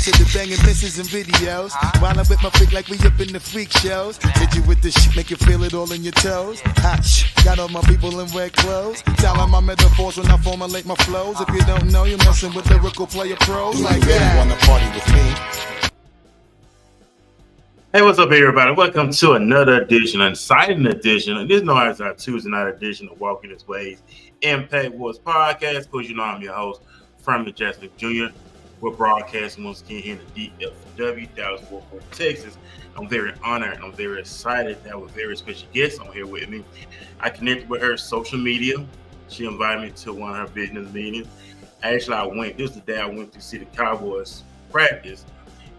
to the banging misses and videos. While I'm with my freak like we up in the freak shows. Hit you with this shit, make you feel it all in your toes. Hot shit, got all my people in red clothes. Telling my metaphors when I formulate my flows. If you don't know, you're messing with lyrical player pros like that. Wanna party with me? Hey, what's up, everybody? Welcome to another edition, an exciting edition. And this is our Tuesday night edition of Walking His Ways Impact Wars podcast. Of course, you know I'm your host, Franklin Jackson Jr. We're broadcasting once again here in the DFW, Dallas-Fort Worth, Texas. I'm very honored and I'm very excited to have a very special guest on here with me. I connected with her social media. She invited me to one of her business meetings. Actually, this is the day I went to see the Cowboys practice.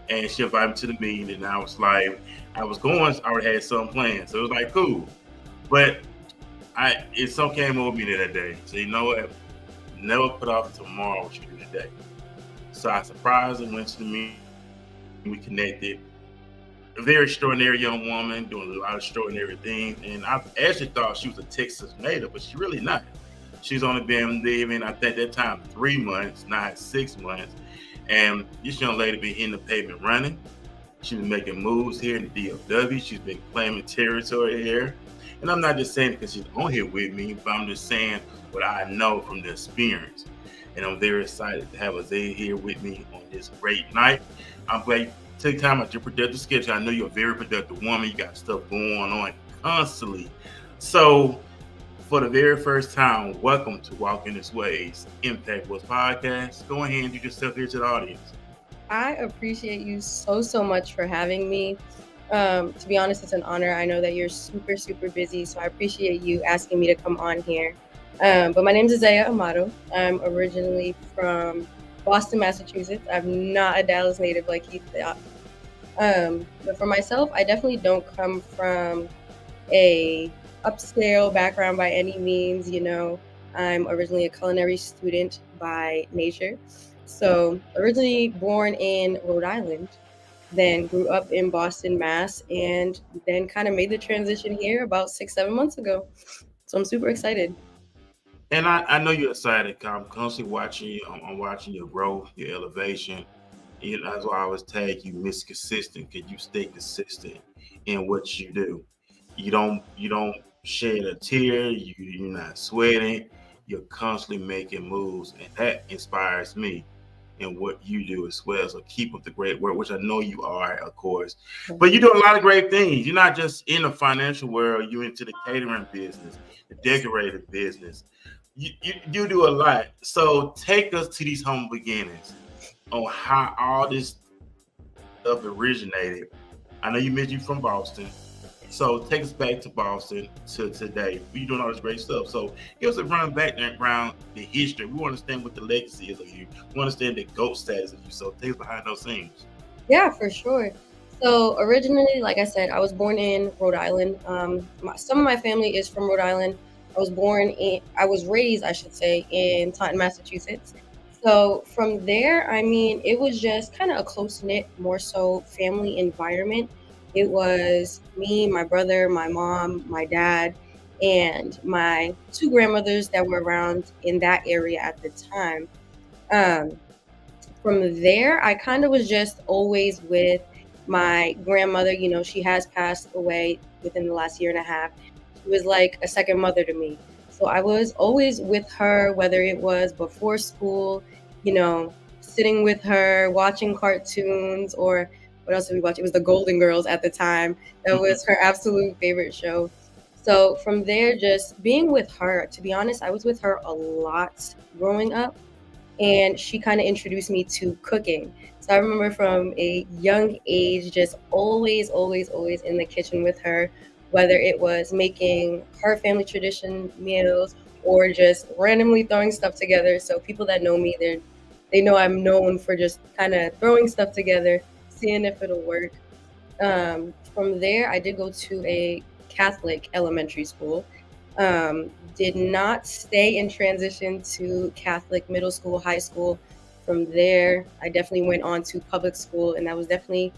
And she invited me to the meeting, and I was like, I already had some plans. So it was like, cool. But something came over me that day. So you know what? Never put off tomorrow what you do today. So I surprised and went to the meeting. We connected. A very extraordinary young woman doing a lot of extraordinary things. And I actually thought she was a Texas native, but she's really not. She's only been living, I think at that time, 3 months, not 6 months. And this young lady been hitting the pavement running. She's been making moves here in the DFW. She's been claiming territory here. And I'm not just saying it because she's on here with me, but I'm just saying what I know from the experience. And I'm very excited to have Isaiah here with me on this great night. I'm glad you took time out your productive schedule. I know you're a very productive woman. You got stuff going on constantly. So for the very first time, welcome to Walking His Ways Impact Wars podcast. Go ahead and introduce yourself here to the audience. I appreciate you so much for having me. To be honest, it's an honor. I know that you're super busy, so I appreciate you asking me to come on here. But my name is Isaiah Amato. I'm originally from Boston, Massachusetts. I'm not a Dallas native like he thought. But for myself, I definitely don't come from a upscale background by any means. You know, I'm originally a culinary student by nature. So originally born in Rhode Island, then grew up in Boston, Mass, and then kind of made the transition here about 6-7 months ago. So I'm super excited. And I know you're excited. I'm constantly watching you. I'm watching your growth, your elevation. That's why I always tag you Miss Consistent, because you stay consistent in what you do. You don't shed a tear. You're not sweating. You're constantly making moves, and that inspires me in what you do as well. So keep up the great work, which I know you are, of course. But you're doing a lot of great things. You're not just in the financial world. You're into the catering business, the decorating business. You do a lot. So take us to these humble beginnings on how all this stuff originated. I know you mentioned you're from Boston. So take us back to Boston to today. You're doing all this great stuff. So give us a run back around the history. We want to understand what the legacy is of you. We want to understand the GOAT status of you. So take us behind those scenes. Yeah, for sure. So originally, like I said, I was born in Rhode Island. Some of my family is from Rhode Island. I was raised, I should say, in Taunton, Massachusetts. So from there, I mean, it was just kind of a close-knit, more so family environment. It was me, my brother, my mom, my dad, and my 2 grandmothers that were around in that area at the time. From there, I kind of was just always with my grandmother. You know, she has passed away within the last year and a half. She was like a second mother to me. So I was always with her, whether it was before school, you know, sitting with her, watching cartoons, or what else did we watch? It was the Golden Girls at the time. That was her absolute favorite show. So from there, just being with her, to be honest, I was with her a lot growing up, and she kind of introduced me to cooking. So I remember from a young age, just always in the kitchen with her, whether it was making her family tradition meals or just randomly throwing stuff together. So people that know me, they know I'm known for just kind of throwing stuff together, seeing if it'll work. From there, I did go to a Catholic elementary school. Did not stay in transition to Catholic middle school, high school. From there, I definitely went on to public school, and that was definitely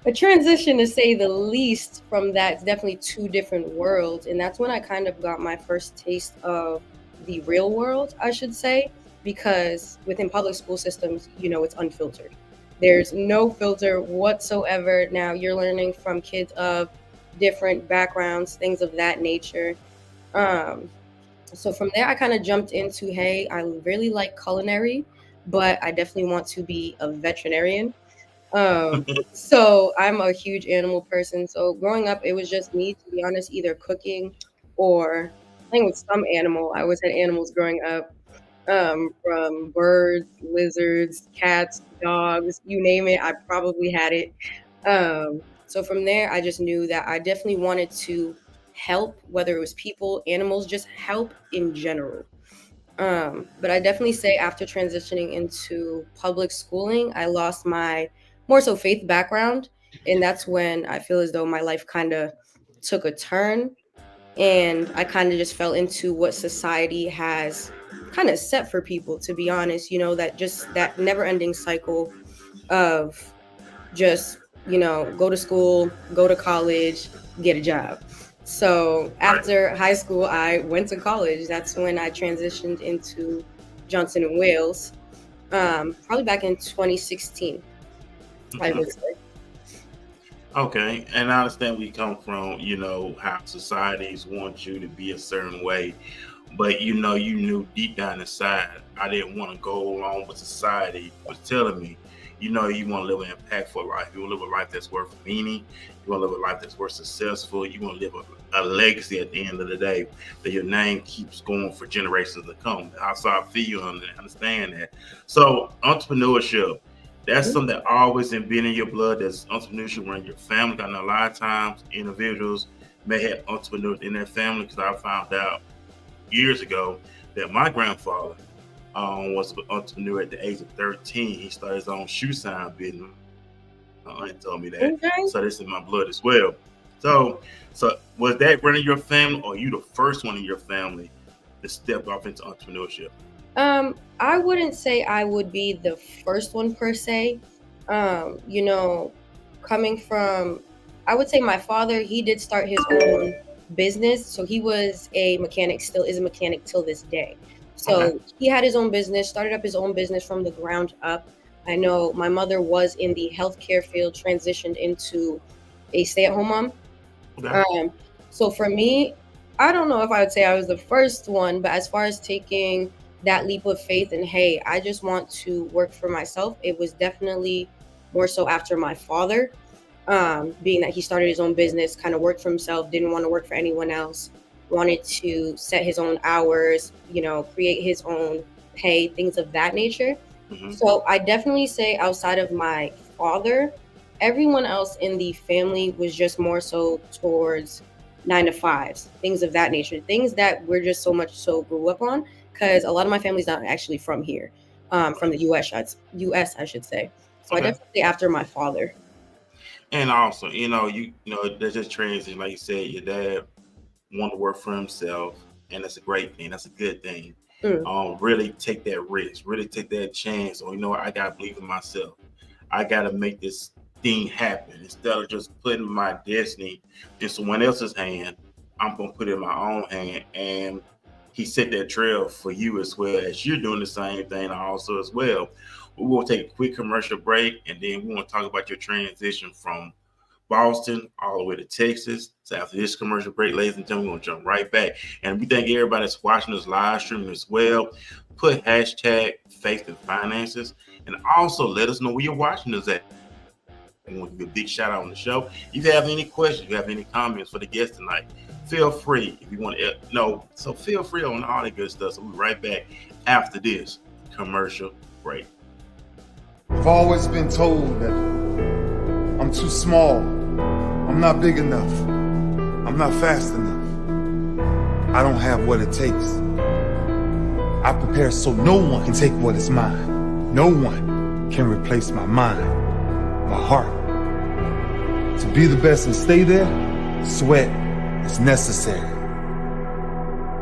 a transition, to say the least. From that, it's definitely 2 different worlds, and that's when I kind of got my first taste of the real world, I should say, because within public school systems, you know, it's unfiltered. There's no filter whatsoever. Now you're learning from kids of different backgrounds, things of that nature. Um, so from there, I kind of jumped into, hey, I really like culinary, but I definitely want to be a veterinarian. So I'm a huge animal person. So growing up, it was just me, to be honest, either cooking or playing with some animal. I always had animals growing up, from birds, lizards, cats, dogs, you name it, I probably had it. So from there, I just knew that I definitely wanted to help, whether it was people, animals, just help in general. But I definitely say after transitioning into public schooling, I lost my more so faith background. And that's when I feel as though my life kind of took a turn and I kind of just fell into what society has kind of set for people, to be honest, that just that never ending cycle of just, go to school, go to college, get a job. So after high school, I went to college. That's when I transitioned into Johnson and Wales, probably back in 2016, I would say. Okay, and I understand we come from, how societies want you to be a certain way, but you knew deep down inside, I didn't want to go along with society was telling me. You want to live an impactful life. You want to live a life that's worth meaning. You want to live a life that's worth successful. You want to live a legacy at the end of the day, that your name keeps going for generations to come. So I feel you and understand that. So entrepreneurship, that's something that always been in your blood. That's entrepreneurship in your family. I know a lot of times individuals may have entrepreneurs in their family, because I found out years ago that my grandfather was an entrepreneur at the age of 13. He started his own shoe sign business. My aunt told me that. Okay. So this is in my blood as well. So was that running your family, or are you the first one in your family to step off into entrepreneurship? I wouldn't say I would be the first one per se. Coming from, I would say my father, he did start his own business. So he was a mechanic, still is a mechanic till this day. So He had his own business, started up his own business from the ground up. I know my mother was in the healthcare field, transitioned into a stay-at-home mom. Okay. So for me, I don't know if I would say I was the first one, but as far as taking that leap of faith and, hey, I just want to work for myself, it was definitely more so after my father, being that he started his own business, kind of worked for himself, didn't want to work for anyone else, wanted to set his own hours, create his own pay, things of that nature. Mm-hmm. So I definitely say outside of my father, everyone else in the family was just more so towards 9-to-5s, things of that nature, things that we're just so much so grew up on, because a lot of my family's not actually from here, from the US, I should say. So I definitely say after my father. And also, there's just transition, like you said, your dad want to work for himself, and that's a great thing. That's a good thing. Really take that risk, really take that chance. Or I gotta believe in myself. I gotta make this thing happen instead of just putting my destiny in someone else's hand. I'm gonna put it in my own hand, and he set that trail for you as well as you're doing the same thing also as well. We will take a quick commercial break, and then we want to talk about your transition from Boston all the way to Texas. So after this commercial break, ladies and gentlemen, we're going to jump right back. And we thank everybody that's watching this live stream as well. Put hashtag Faith and Finances, and also let us know where you're watching us at. We want to give a big shout out on the show. If you have any questions, if you have any comments for the guest tonight, feel free. If you want to know, so feel free on all that good stuff. So we'll be right back after this commercial break. I've always been told that I'm too small, I'm not big enough, I'm not fast enough, I don't have what it takes. I prepare so no one can take what is mine. No one can replace my mind, my heart. To be the best and stay there, sweat is necessary.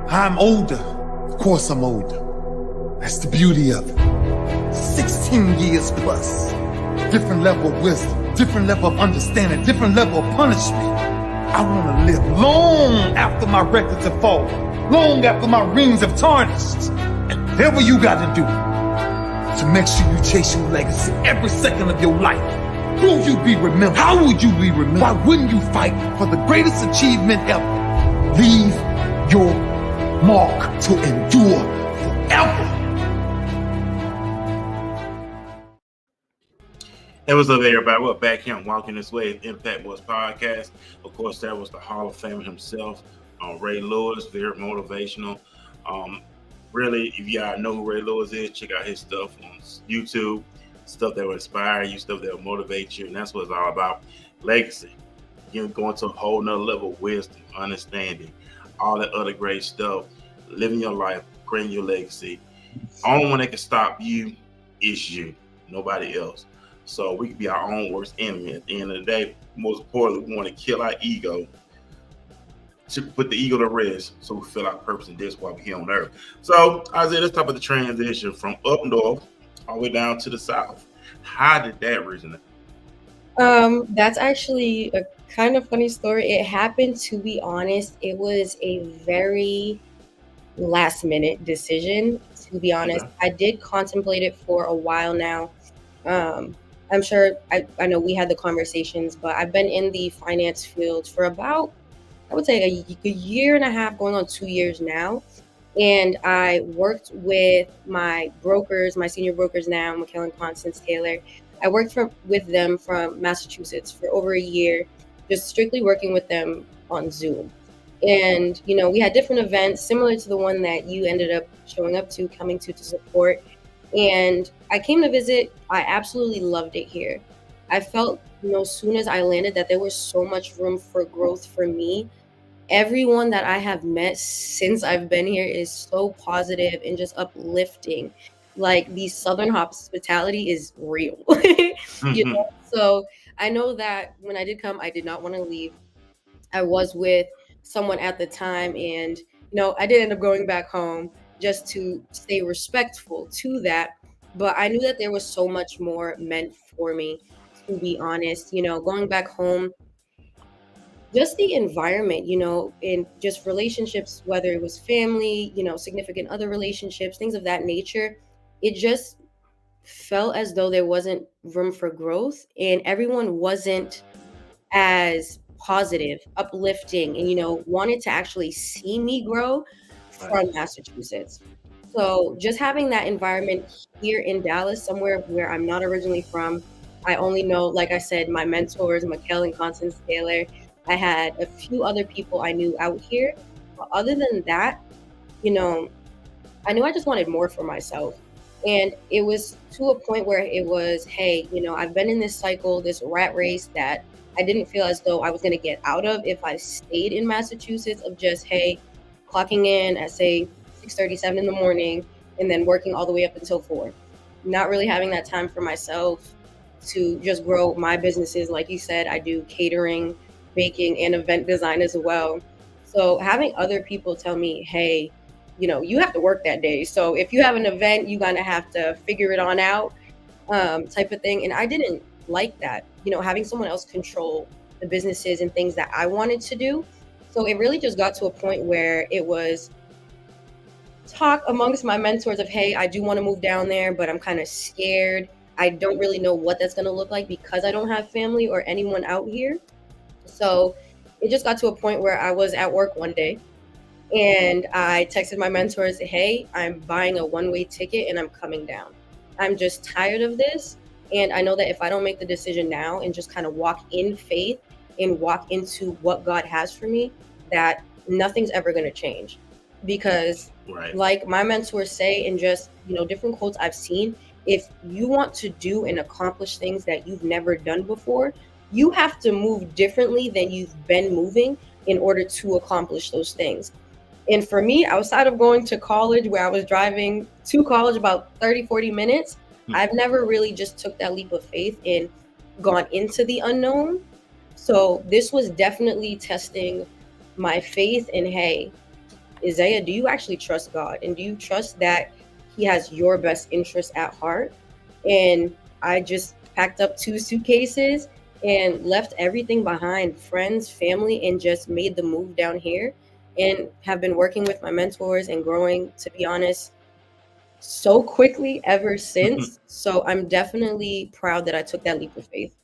I'm older, of course I'm older. That's the beauty of it. 16 years plus. Different level of wisdom, different level of understanding, different level of punishment. I want to live long after my records have fallen, long after my rings have tarnished. And whatever you got to do, So make sure you chase your legacy every second of your life. Will you be remembered? How would you be remembered? Why wouldn't you fight for the greatest achievement ever? Leave your mark to endure forever. Hey, what's up, everybody? We're back here on Walking This Way, Impact Wars Podcast. Of course, that was the Hall of Famer himself, Ray Lewis, very motivational. Really, if y'all know who Ray Lewis is, check out his stuff on YouTube, stuff that will inspire you, stuff that will motivate you, and that's what it's all about. Legacy. You're going to a whole nother level of wisdom, understanding, all that other great stuff, living your life, creating your legacy. Only one that can stop you is you, nobody else. So we can be our own worst enemy. At the end of the day, most importantly, we want to kill our ego, to put the ego to rest, so we feel our purpose in this while we're here on earth. So, Isaiah, let's talk about the transition from up north all the way down to the south. How did that resonate? That's actually a kind of funny story. It happened, to be honest, it was a very last minute decision, to be honest. Okay. I did contemplate it for a while now. I'm sure I know we had the conversations, but I've been in the finance field for about, I would say, a year and a half, going on 2 years now. And I worked with my brokers, my senior brokers now, McKell and Constance Taylor. I worked with them from Massachusetts for over a year, just strictly working with them on Zoom. And, you know, we had different events similar to the one that you ended up showing up to, coming to support. And I came to visit. I absolutely loved it here. I felt, you know, as soon as I landed, that there was so much room for growth for me. Everyone that I have met since I've been here is so positive and just uplifting. Like, the Southern hospitality is real. You know? So I know that when I did come, I did not want to leave. I was with someone at the time, and, you know, I did end up going back home just to stay respectful to that. But I knew that there was so much more meant for me, to be honest. You know, going back home, just the environment, you know, and just relationships, whether it was family, you know, significant other relationships, things of that nature, it just felt as though there wasn't room for growth, and everyone wasn't as positive, uplifting, and, you know, wanted to actually see me grow from Massachusetts. So just having that environment here in Dallas, somewhere where I'm not originally from, I only know, like I said, my mentors, McKell and Constance Taylor. I had a few other people I knew out here. But other than that, you know, I knew I just wanted more for myself. And it was to a point where it was, hey, you know, I've been in this cycle, this rat race that I didn't feel as though I was going to get out of if I stayed in Massachusetts, of just, hey, clocking in at, say, 6:37 in the morning and then working all the way up until 4. Not really having that time for myself to just grow my businesses. Like you said, I do catering, baking, and event design as well. So having other people tell me, hey, you know, you have to work that day. So if you have an event, you're going to have to figure it on out, type of thing. And I didn't like that, you know, having someone else control the businesses and things that I wanted to do. So it really just got to a point where it was talk amongst my mentors of, hey, I do want to move down there, but I'm kind of scared. I don't really know what that's going to look like because I don't have family or anyone out here. So it just got to a point where I was at work one day and I texted my mentors, hey, I'm buying a one-way ticket and I'm coming down. I'm just tired of this. And I know that if I don't make the decision now and just kind of walk in faith and walk into what God has for me, that nothing's ever going to change. Because like my mentors say, and just, you know, different quotes I've seen, if you want to do and accomplish things that you've never done before, you have to move differently than you've been moving in order to accomplish those things. And for me, outside of going to college where I was driving to college about 30, 40 minutes, I've never really just took that leap of faith and gone into the unknown. So this was definitely testing my faith in, hey, Isaiah, do you actually trust God? And do you trust that he has your best interest at heart? And I just packed up 2 suitcases and left everything behind, friends, family, and just made the move down here, and have been working with my mentors and growing, to be honest, so quickly ever since. So I'm definitely proud that I took that leap of faith.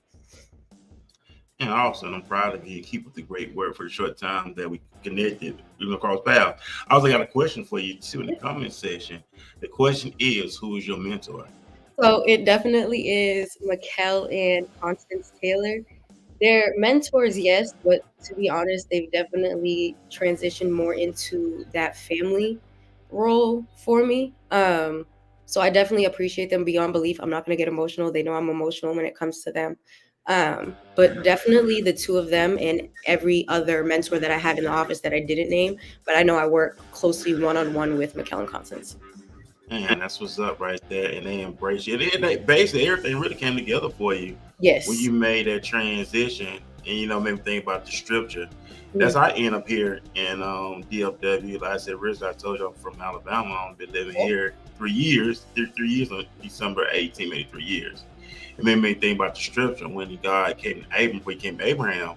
And also, I'm proud of you. Keep up the great work for the short time that we connected. We're gonna cross paths. I also got a question for you too in the comment section. The question is, who is your mentor? So it definitely is Mikkel and Constance Taylor. They're mentors, yes, but to be honest, they've definitely transitioned more into that family role for me. So I definitely appreciate them beyond belief. I'm not going to get emotional. They know I'm emotional when it comes to them. But definitely the two of them and every other mentor that I have in the office that I didn't name, but I know I work closely one-on-one with Mikkel and Constance. Man, that's what's up right there. And they embrace you. And they basically everything really came together for you Yes. when you made that transition. And made me think about the scripture. That's how I end up here in DFW. Like I said, originally I told you I'm from Alabama. I've been living here 3 years. 3 years on December 18, maybe 3 years. It made me think about the scripture when God came to Abraham, when he came to Abraham,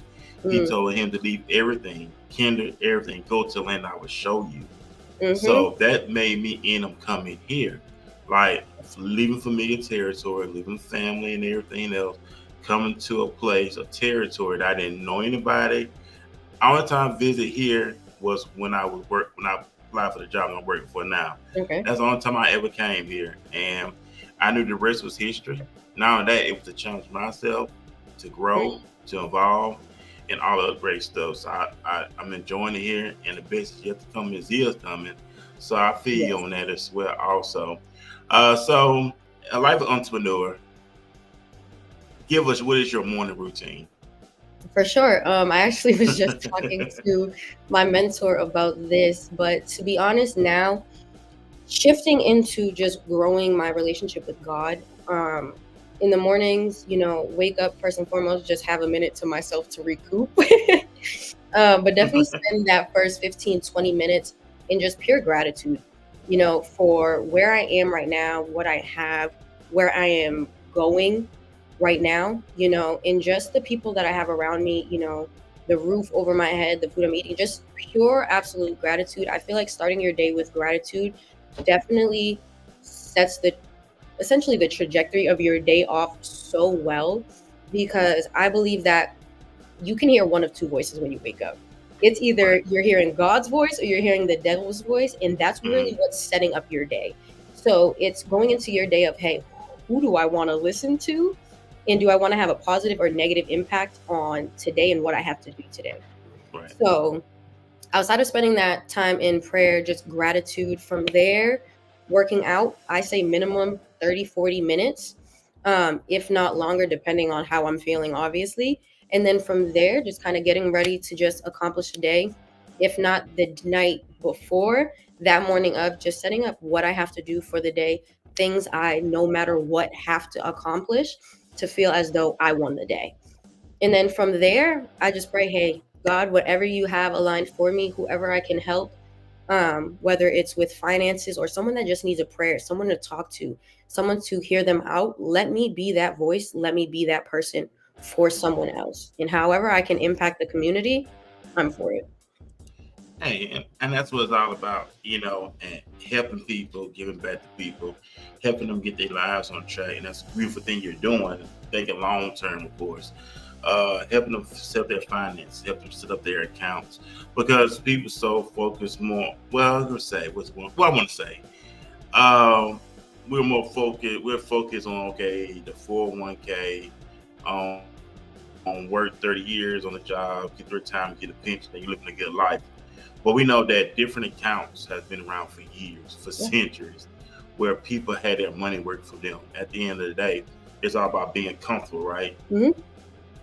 he told him to leave everything, kindle everything, go to the land I will show you. So that made me end up coming here, like leaving familiar territory, leaving family and everything else, coming to a place, a territory that I didn't know anybody. Only time I visit here was when I applied for the job I'm working for now. Okay. That's the only time I ever came here, and I knew the rest was history. Not only that, it was to challenge myself, to grow, to evolve, and all the great stuff. So I'm enjoying it here, and the best is yet to come is coming. So I feel you on that as well also. So a life entrepreneur, give us, what is your morning routine? For sure. I actually was just talking to my mentor about this, but to be honest now, shifting into just growing my relationship with God, in the mornings, wake up first and foremost, just have a minute to myself to recoup. But definitely spend that first 15, 20 minutes in just pure gratitude, for where I am right now, what I have, where I am going right now, and just the people that I have around me, the roof over my head, the food I'm eating, just pure absolute gratitude. I feel like starting your day with gratitude definitely sets essentially the trajectory of your day off so well, because I believe that you can hear one of two voices when you wake up. It's either you're hearing God's voice or you're hearing the devil's voice, and that's really what's setting up your day. So it's going into your day of, hey, who do I want to listen to? And do I want to have a positive or negative impact on today and what I have to do today? Right. So outside of spending that time in prayer, just gratitude from there, working out, I say minimum 30, 40 minutes, if not longer, depending on how I'm feeling, obviously. And then from there, just kind of getting ready to just accomplish the day. If not the night before, that morning of, just setting up what I have to do for the day, things I, no matter what, have to accomplish to feel as though I won the day. And then from there, I just pray, hey, God, whatever you have aligned for me, whoever I can help, whether it's with finances or someone that just needs a prayer, someone to talk to, someone to hear them out, let me be that voice, let me be that person for someone else. And however I can impact the community, I'm for it. Hey, and that's what it's all about, and helping people, giving back to people, helping them get their lives on track. And that's a beautiful thing you're doing, thinking long term, of course. Helping them set up their finances, help them set up their accounts, because people so focused more. Well, I'm gonna say I want to say. We're more focused. We're focused on the 401k, on work 30 years on the job, get the retirement, get a pension, and you're living a good life. But we know that different accounts have been around for years, for centuries, where people had their money work for them. At the end of the day, it's all about being comfortable, right? Mm-hmm.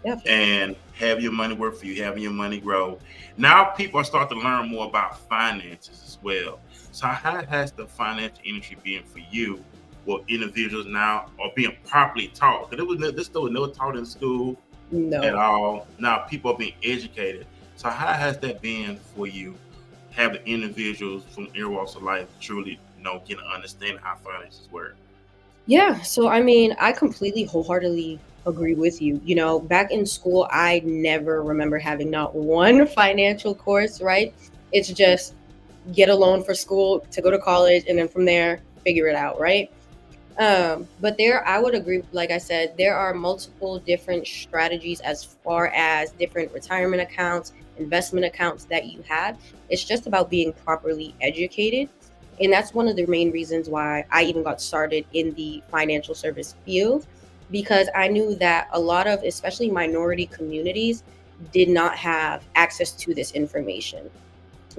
Yeah. And have your money work for you, having your money grow. Now people are starting to learn more about finances as well. So how has the financial industry been for you? Well, individuals now are being properly taught. Because this still was never taught in school at all. Now people are being educated. So how has that been for you, having individuals from every walks of life truly, get an understanding how finances work? Yeah. So, I mean, I completely wholeheartedly agree with you. Back in school, I never remember having not one financial course, right? It's just get a loan for school to go to college. And then from there, figure it out, right? But I would agree, like I said, there are multiple different strategies as far as different retirement accounts, investment accounts that you have. It's just about being properly educated. And that's one of the main reasons why I even got started in the financial service field, because I knew that a lot of, especially minority communities, did not have access to this information,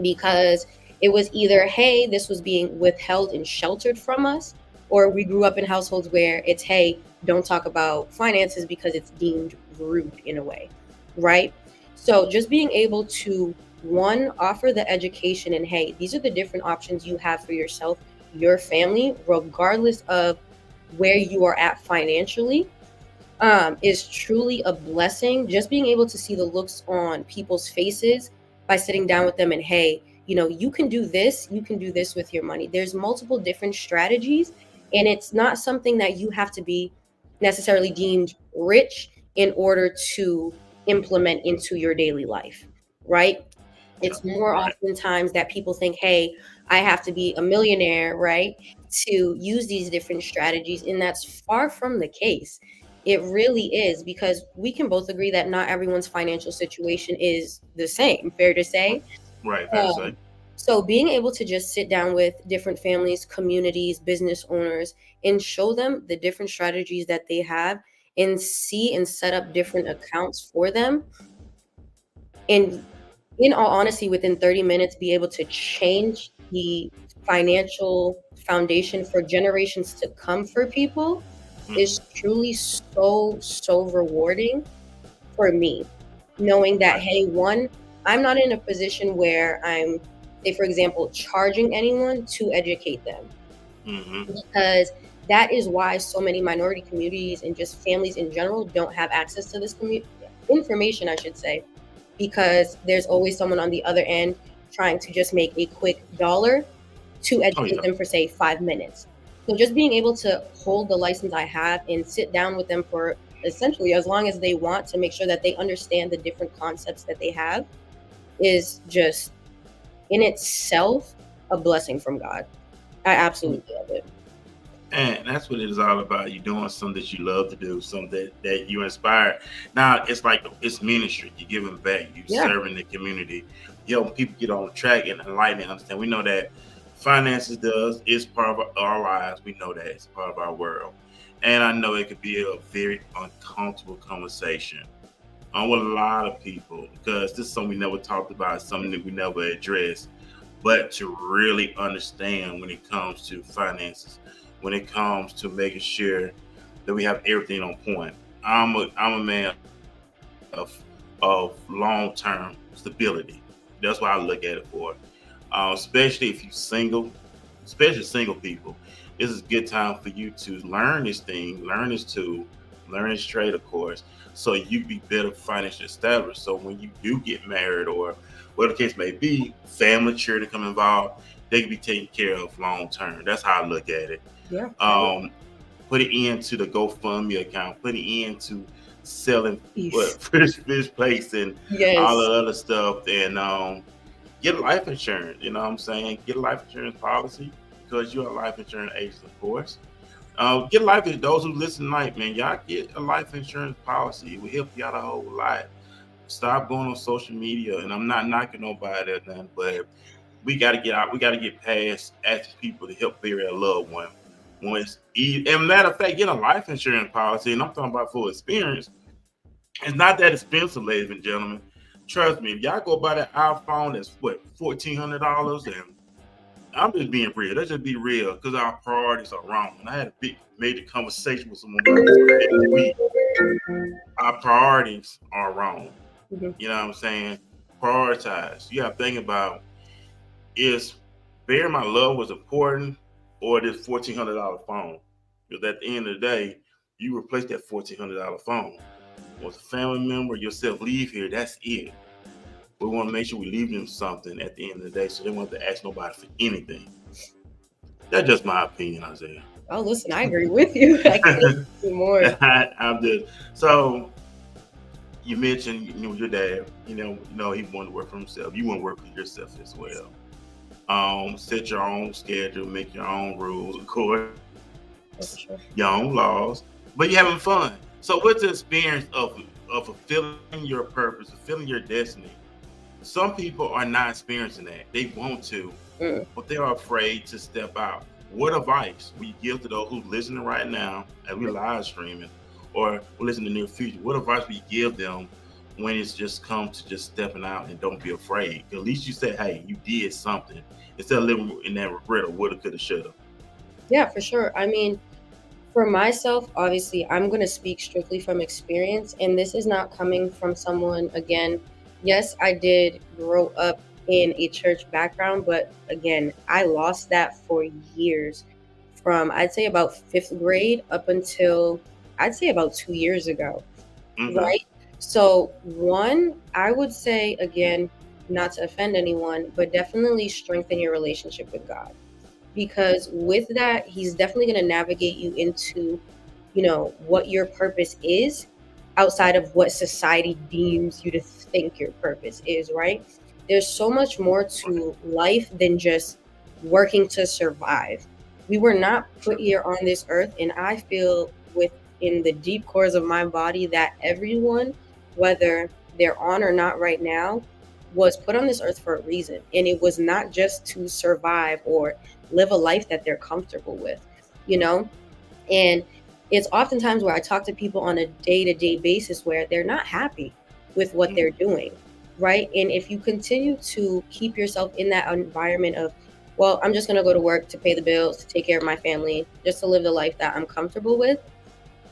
because it was either, hey, this was being withheld and sheltered from us, or we grew up in households where it's, hey, don't talk about finances because it's deemed rude in a way, right? So just being able to, one, offer the education and, hey, these are the different options you have for yourself, your family, regardless of where you are at financially, is truly a blessing. Just being able to see the looks on people's faces by sitting down with them and, hey, you can do this, you can do this with your money. There's multiple different strategies, and it's not something that you have to be necessarily deemed rich in order to implement into your daily life, right? It's more Right. oftentimes that people think, hey, I have to be a millionaire, right, to use these different strategies. And that's far from the case. It really is, because we can both agree that not everyone's financial situation is the same, fair to say. Right. Fair to say. Um, so being able to just sit down with different families, communities, business owners, and show them the different strategies that they have, and see and set up different accounts for them, and in all honesty, within 30 minutes, be able to change the financial foundation for generations to come for people is truly so rewarding for me. Knowing that, Right. hey, one, I'm not in a position where I'm, say, for example, charging anyone to educate them, Mm-hmm. because that is why so many minority communities and just families in general don't have access to this information, I should say, because there's always someone on the other end trying to just make a quick dollar to Oh educate yeah. them for, say, 5 minutes. So just being able to hold the license I have and sit down with them for essentially as long as they want, to make sure that they understand the different concepts that they have, is just in itself a blessing from God. I absolutely love it. And that's what it is all about. You're doing something that you love to do, something that you inspire. Now it's like it's ministry. You're giving back. You're Yeah. serving the community. You helping people get on track and enlighten and understand. We know that finances is part of our lives. We know that it's part of our world. And I know it could be a very uncomfortable conversation with a lot of people, because this is something we never talked about, something that we never addressed. But to really understand when it comes to finances, when it comes to making sure that we have everything on point. I'm a man of long term stability. That's what I look at it for. Especially if you're single, especially single people. This is a good time for you to learn this thing, learn this tool, learn this trade, of course, so you be better financially established. So when you do get married, or whatever the case may be, family, children come involved, they can be taken care of long term. That's how I look at it. Yeah. Put it into the GoFundMe account, put it into selling Peace. fish plates and Yes. all the other stuff, and get a life insurance. You know what I'm saying? Get a life insurance policy, because you're a life insurance agent, of course. Get a life. Those who listen tonight, man, y'all get a life insurance policy. It will help you out a whole lot. Stop going on social media, and I'm not knocking nobody or nothing, but we got to get out. We got to get past asking people to help bury a loved one. When it's and matter of fact, get a life insurance policy, and I'm talking about full experience. It's not that expensive, ladies and gentlemen. Trust me, if y'all go buy that iPhone that's what, $1,400, and I'm just being real. Let's just be real, because our priorities are wrong. And I had a big major conversation with someone about this week. Our priorities are wrong. Mhm. You know what I'm saying? Prioritize. You have to think about, is burying my love was important, or this $1,400 phone? Because at the end of the day, you replace that $1,400 phone. Once a family member, yourself leave here, that's it. We want to make sure we leave them something at the end of the day, so they won't have to ask nobody for anything. That's just my opinion, Isaiah. Oh, listen, I agree with you. I can't agree more. I'm just so. You mentioned, your dad. He wanted to work for himself. You want to work for yourself as well. Set your own schedule, make your own rules, of course, For sure. your own laws, but you're having fun. So what's the experience of fulfilling your purpose, fulfilling your destiny? Some people are not experiencing that. They want to, but they are afraid to step out. What advice will you give to those who's listening right now as we live streaming or listening in the near future? What advice will you give them when it's just come to just stepping out and don't be afraid? At least you say, hey, you did something instead of living in that regret of woulda, coulda, shoulda. Yeah, for sure. I mean, for myself, obviously, I'm going to speak strictly from experience, and this is not coming from someone, again, yes, I did grow up in a church background, but again, I lost that for years from, I'd say, about fifth grade up until, I'd say, about 2 years ago, right? So, one, I would say, again, not to offend anyone, but definitely strengthen your relationship with God. Because with that, He's definitely going to navigate you into, what your purpose is outside of what society deems you to think your purpose is, right? There's so much more to life than just working to survive. We were not put here on this earth, and I feel within the deep cores of my body that everyone, whether they're on or not right now, was put on this earth for a reason. And it was not just to survive or live a life that they're comfortable with, And it's oftentimes where I talk to people on a day-to-day basis where they're not happy with what they're doing, right? And if you continue to keep yourself in that environment of, well, I'm just going to go to work to pay the bills, to take care of my family, just to live the life that I'm comfortable with,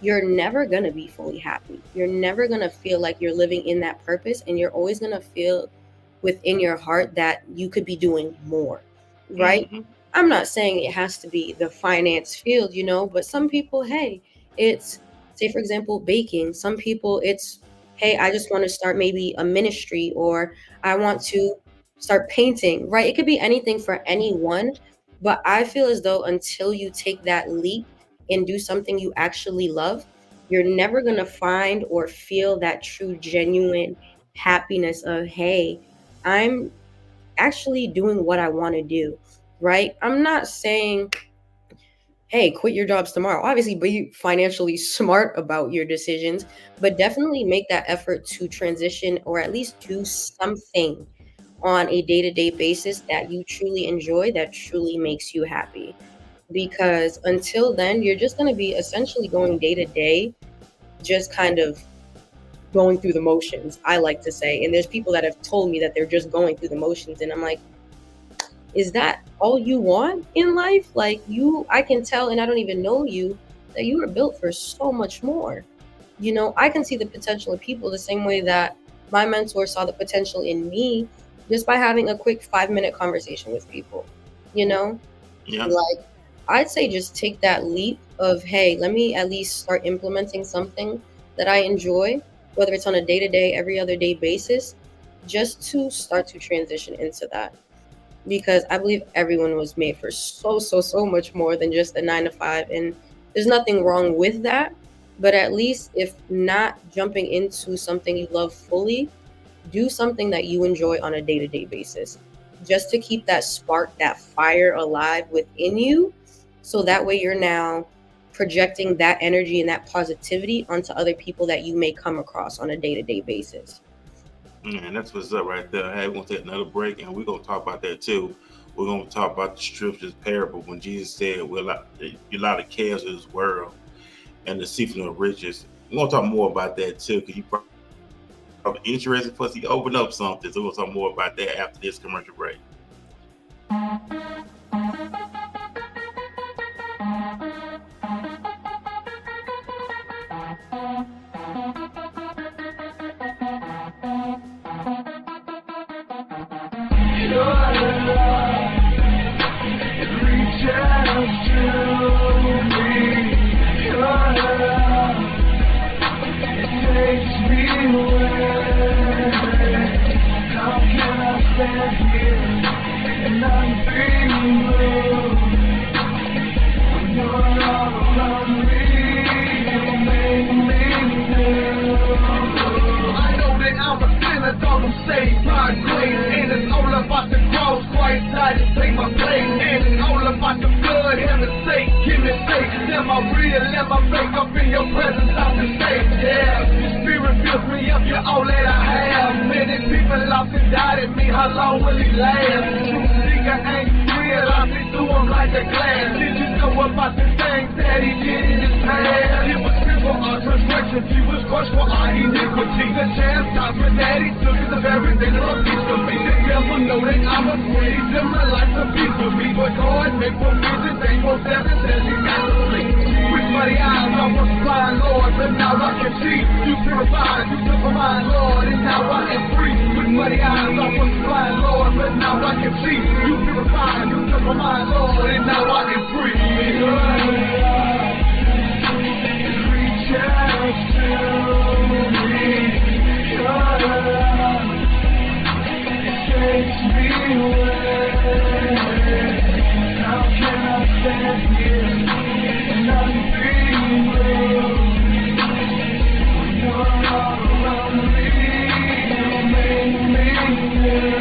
you're never going to be fully happy. You're never going to feel like you're living in that purpose, and you're always going to feel within your heart that you could be doing more, right? I'm not saying it has to be the finance field, but some people, hey, it's, say, for example, baking. Some people, it's, hey, I just want to start maybe a ministry, or I want to start painting, right? It could be anything for anyone. But I feel as though until you take that leap and do something you actually love, you're never going to find or feel that true, genuine happiness of, hey, I'm actually doing what I want to do, right? I'm not saying, hey, quit your jobs tomorrow. Obviously, be financially smart about your decisions, but definitely make that effort to transition or at least do something on a day-to-day basis that you truly enjoy, that truly makes you happy. Because until then, you're just going to be essentially going day to day, just kind of going through the motions, I like to say. And there's people that have told me that they're just going through the motions. And I'm like, is that all you want in life? Like, I can tell, and I don't even know you, that you were built for so much more. I can see the potential in people the same way that my mentor saw the potential in me just by having a quick 5-minute conversation with people, Yeah. Like, I'd say just take that leap of, hey, let me at least start implementing something that I enjoy, whether it's on a day-to-day, every other day basis, just to start to transition into that. Because I believe everyone was made for so much more than just a 9 to 5. And there's nothing wrong with that. But at least if not jumping into something you love fully, do something that you enjoy on a day-to-day basis, just to keep that spark, that fire alive within you. So that way you're now projecting that energy and that positivity onto other people that you may come across on a day-to-day basis. And that's what's up right there. Hey, we're going to take another break, and we're going to talk about that too. We're going to talk about the scriptures parable when Jesus said, "We're a lot of cares of this world and the seeking of riches." We're going to talk more about that too, because you probably interested for us to open up something. So we'll talk more about that after this commercial break. How can I stand here? am I real? Am I fake? Up in your presence, I'm the same, yeah. Your spirit fills me up, you're all that I have. Many people lost and died at me, how long will it last? True seeker ain't real, I see through him like a glass. Did you know about the things that he did in his past? It was simple, our transgressions, he was crushed for our iniquity. The chastisement that he took is the very thing that I'm used to me. The devil know that I'm afraid, in my life to be for me. But God make provision, they won't ever tell you got to sleep. With my eyes, I was blind, Lord, but now I can see. You purified, you took my mind, Lord, and now I am free. With my eyes, I was blind, Lord, but now I can see. You purified, you took my mind, Lord, and now I am free. Reach out to me, God, takes me away. How can I stand here and not be moved? When you're all around me, you make me new.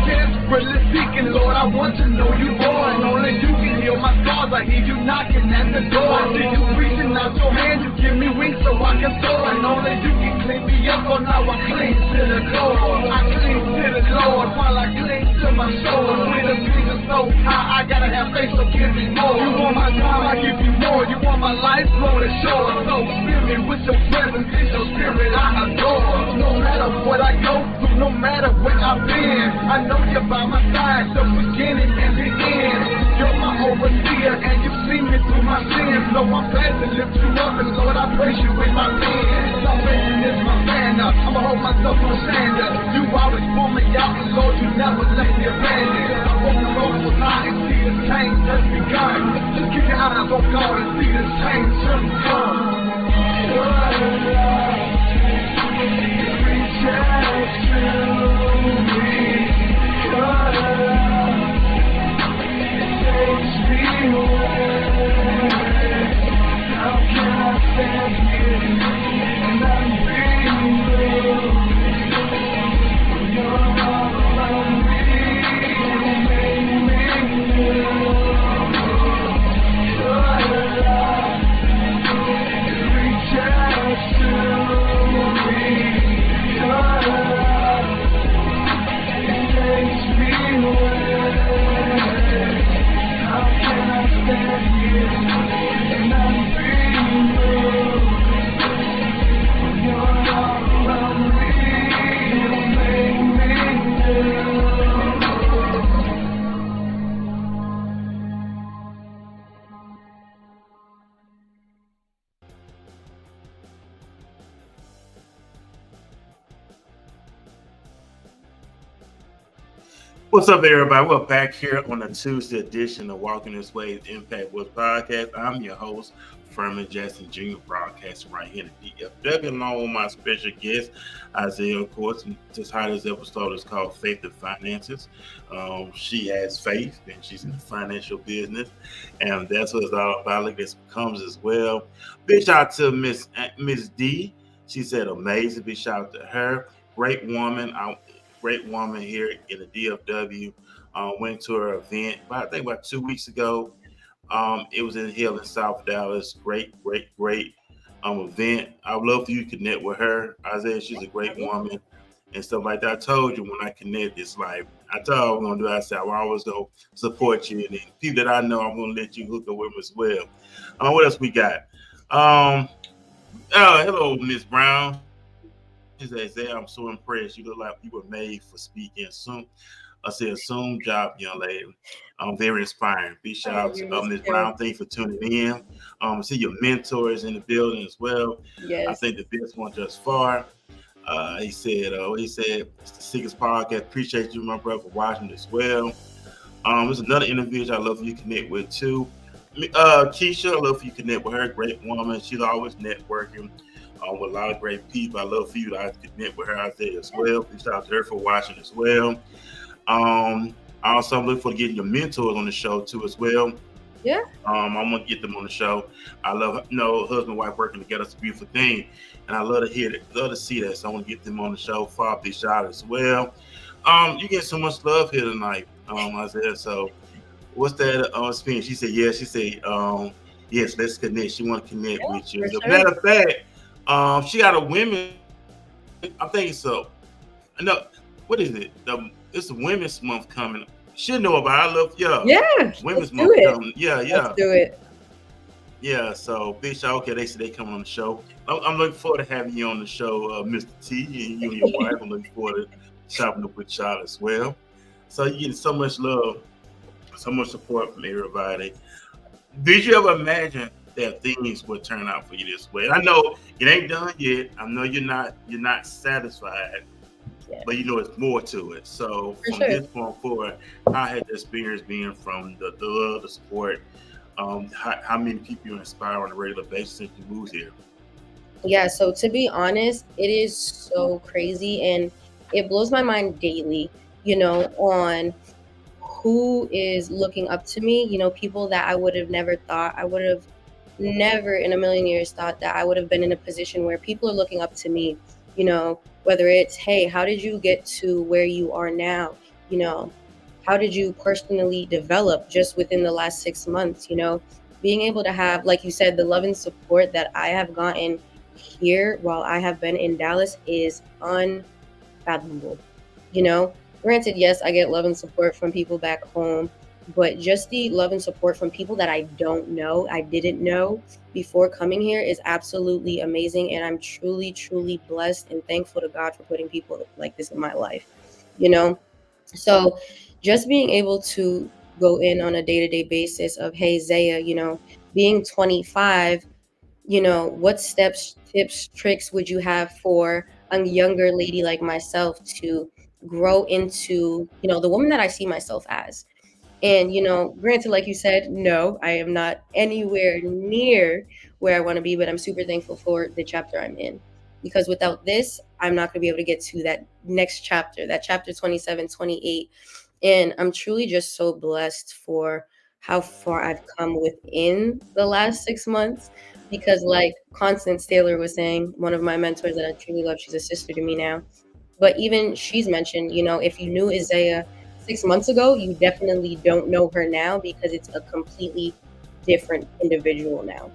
Desperately seeking, Lord, I want to know you more, and only you can heal my scars. I hear you knocking at the door. I see you reaching out your hand, you give me wings so I can soar, and only you can clean me up. Oh, now I cling to the Lord. I cling to the Lord while I cling to my soul. When the things are so high, I gotta have faith, so give me more. You want my time, I give you more. You want my life, blow the shore. So fill me with your presence, it's your spirit I adore. No matter what I go through, no matter where I've been, I know you're by my side, the beginning and the end. You're my overseer, and you've seen me through my sins. So I'm glad to lift you up, and Lord, I praise you with my hands. Salvation is my banner, I'ma hold myself on standard. You always pull me out, and Lord, you never let me abandon. I hope the road was high and see the change has begun. Just keep your eyes on God and see the change just come. Reach out to me, God, takes me away. How can I stand here and not be moved? When you're all around me, you make me new. Reach out to me, God, takes me away. How can I stand here and not be moved? When you're all around me, you make me new. What's up, everybody? We're back here on the Tuesday edition of Walking This Way with Impact Woods Podcast. I'm your host, Furman Jackson Jr., broadcasting right here at DFW, along with my special guest, Isaiah, of course. This this episode is called Faith and Finances. She has faith, and she's in the financial business, and that's what it's all about. Like this comes as well. Big shout out to Miss D. She said amazing. Big shout out to her. Great woman. Great woman here in the DFW. Went to her event, I think about 2 weeks ago. It was in Hill in South Dallas. Great event. I would love for you to connect with her. Isaiah, she's a great woman and stuff like that. I told you when I connect, it's like, I told her I was going to do it. I said, I always go support you. And then people that I know, I'm going to let you hook up with them as well. What else we got? Hello, Miss Brown. She says, I'm so impressed. You look like you were made for speaking. I said, assume job, young lady. Very inspiring. Big shout out to Miss Brown. Thank you for tuning in. See your mentors in the building as well. Yes. I think the best one thus far. He said, it's the sickest podcast. Appreciate you, my brother, for watching as well. There's another individual I love you to connect with too. Keisha, I love for you to connect with her. Great woman. She's always networking with a lot of great people. I love for you to connect with her out there as well. Please shout out to her for watching as well. I also look for getting your mentors on the show too as well. Yeah. I'm gonna get them on the show. I love husband and wife working together. It's a beautiful thing, and I love to hear it, love to see that. So I want to get them on the show. For big shout out as well. You get so much love here tonight, Isaiah. So what's that experience? She said, yeah. She said, Yes, let's connect. She want to connect Yeah, with you. for As a sure. matter of fact, she got a women. I think it's a no. What is it? It's a Women's Month coming. She know about. It. I love Yeah, let's Women's do Month it. coming. Yeah, Let's yeah. do it. Yeah, so big shout. Okay, they said they coming on the show. I'm looking forward to having you on the show, Mr. T, and you and your wife. I'm looking forward to chopping up with y'all as well. So you getting so much love, so much support from everybody. Did you ever imagine that things would turn out for you this way? I know it ain't done yet. I know you're not satisfied, Yeah, but you know it's more to it. So for from sure. this point forward, how had the experience been from the love, the support? How many people you inspire on a regular basis since you moved here? Yeah, so to be honest, it is so crazy and it blows my mind daily, on who is looking up to me, people that I would have never thought, I would have never in a million years thought that I would have been in a position where people are looking up to me, whether it's, hey, how did you get to where you are now? You know, how did you personally develop just within the last 6 months? Being able to have, like you said, the love and support that I have gotten here while I have been in Dallas is unfathomable. You know, Granted, yes, I get love and support from people back home, but just the love and support from people that I didn't know before coming here is absolutely amazing. And I'm truly, truly blessed and thankful to God for putting people like this in my life, you know? So just being able to go in on a day-to-day basis of, hey, Zaya, being 25, what steps, tips, tricks would you have for a younger lady like myself to grow into, the woman that I see myself as? And, granted, like you said, no, I am not anywhere near where I want to be, but I'm super thankful for the chapter I'm in. Because without this, I'm not going to be able to get to that next chapter, that chapter 27, 28. And I'm truly just so blessed for how far I've come within the last 6 months. Because, like Constance Taylor was saying, one of my mentors that I truly love, she's a sister to me now. But even she's mentioned, if you knew Isaiah 6 months ago, you definitely don't know her now because it's a completely different individual now.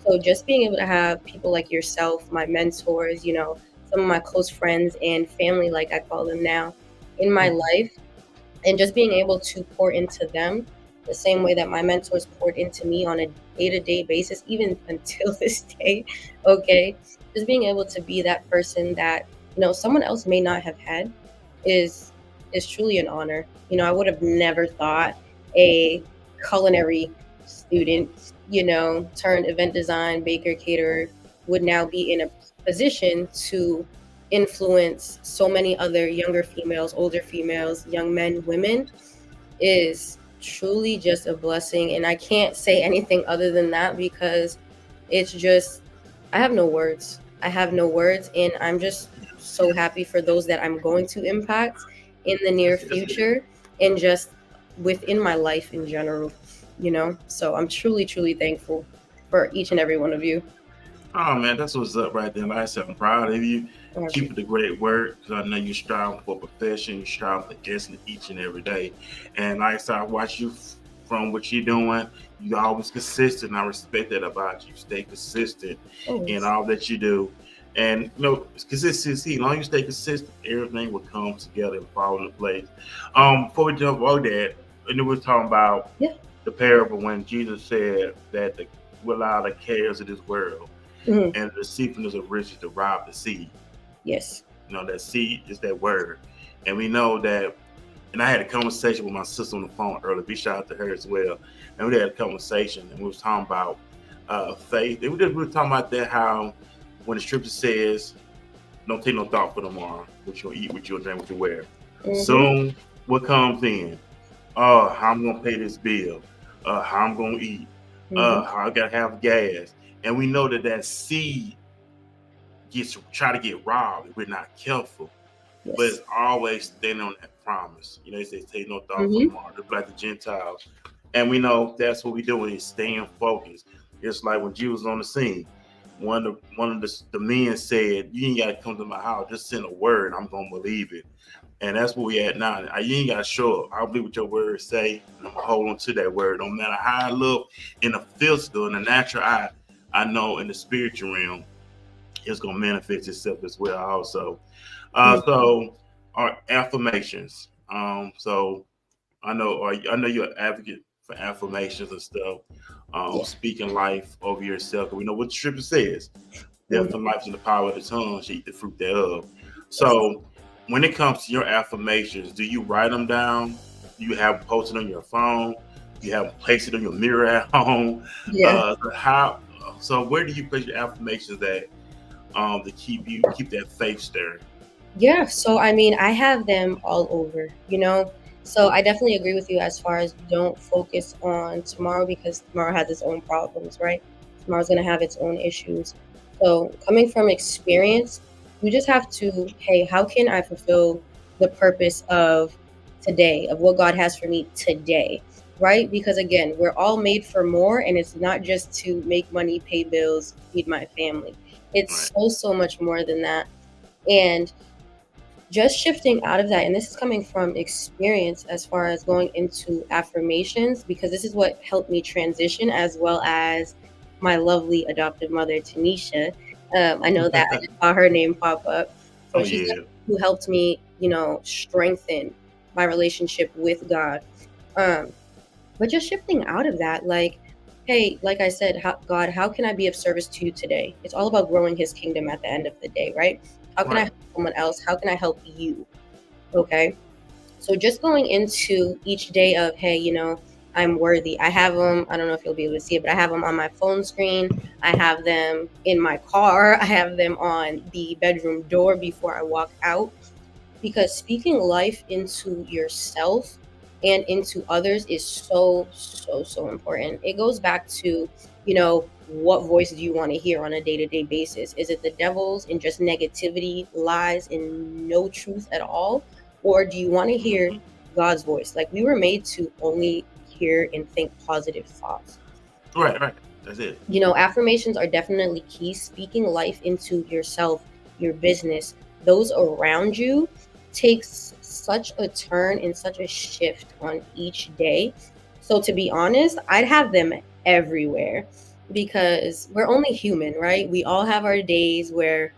So just being able to have people like yourself, my mentors, some of my close friends and family, like I call them now, in my life, and just being able to pour into them the same way that my mentors poured into me on a day-to-day basis, even until this day. Okay, just being able to be that person that someone else may not have had is truly an honor. I would have never thought a culinary student, turned event design, baker, caterer, would now be in a position to influence so many other younger females, older females, young men, women, is truly just a blessing. And I can't say anything other than that because it's just, I have no words. I have no words. And I'm just so happy for those that I'm going to impact in the near future and just within my life in general, So I'm truly, truly thankful for each and every one of you. Oh man, that's what's up right there. Like I said, I'm proud of you. Keep up the great work because I know you strive for profession, you strive for excellence each and every day. And like I said, I watch you from what you're doing. You're always consistent. I respect that about you. Stay consistent in all that you do. And consistency, as long as you stay consistent, everything will come together and fall into place. Before we jump over that, and then we're talking about the parable when Jesus said that we allow the cares of this world and the deceitfulness of riches to rob the seed. Yes. That seed is that word. And we know that, and I had a conversation with my sister on the phone earlier. Big shout out to her as well. And we had a conversation and we was talking about faith. And we were talking about that, how when the scripture says, don't take no thought for tomorrow, what you'll eat, what you'll drink, what you wear. Soon, what comes in? How I'm going to pay this bill. How I'm going to eat. How I got to have gas. And we know that seed try to get robbed if we're not careful. Yes. But it's always standing on that promise. They say take no thought for tomorrow, just like the Gentiles. And we know that's what we're doing is staying focused. It's like when Jesus was on the scene. One of the men said, you ain't got to come to my house, just send a word, I'm going to believe it. And that's where we at now. You ain't gotta show up. I believe what your words say, and I'm gonna hold on to that word. No matter how I look in the physical, in the natural eye, I know in the spiritual realm, it's gonna manifest itself as well. Also, so our affirmations. So I know you're an advocate for affirmations and stuff. Speaking life over yourself. We know what the scripture says. Death and life in the power of the tongue. She eat the fruit thereof. So when it comes to your affirmations, do you write them down? Do you have them posted on your phone? Do you have them placed on your mirror at home? Yeah. So where do you place your affirmations at to keep that faith stirring? Yeah, so I mean, I have them all over, you know. So I definitely agree with you as far as don't focus on tomorrow because tomorrow has its own problems, right? Tomorrow's gonna have its own issues. So coming from experience, you just have to, hey, how can I fulfill the purpose of today, of what God has for me today, right? Because again, we're all made for more, and it's not just to make money, pay bills, feed my family. It's so much more than that. And just shifting out of that, and this is coming from experience as far as going into affirmations, because this is what helped me transition, as well as my lovely adoptive mother, Tanisha. I know that I just saw her name pop up. So she's who helped me, you know, strengthen my relationship with God. But just shifting out of that, like, hey, like I said, God, how can I be of service to you today? It's all about growing his kingdom at the end of the day, right? How can I help someone else? How can I help you? Okay. So just going into each day of, hey, you know, I'm worthy. I have them. I don't know if you'll be able to see it, but I have them on my phone screen. I have them in my car. I have them on the bedroom door before I walk out. Because speaking life into yourself and into others is so important. It goes back to, you know, what voice do you want to hear on a day-to-day basis? Is it the devil's and just negativity, lies, and no truth at all? Or do you want to hear God's voice? Like, we were made to only hear and think positive thoughts. Right. That's it. You know, affirmations are definitely key. Speaking life into yourself, your business, those around you takes such a turn and such a shift on each day. So to be honest, I'd have them everywhere because we're only human, right? We all have our days where,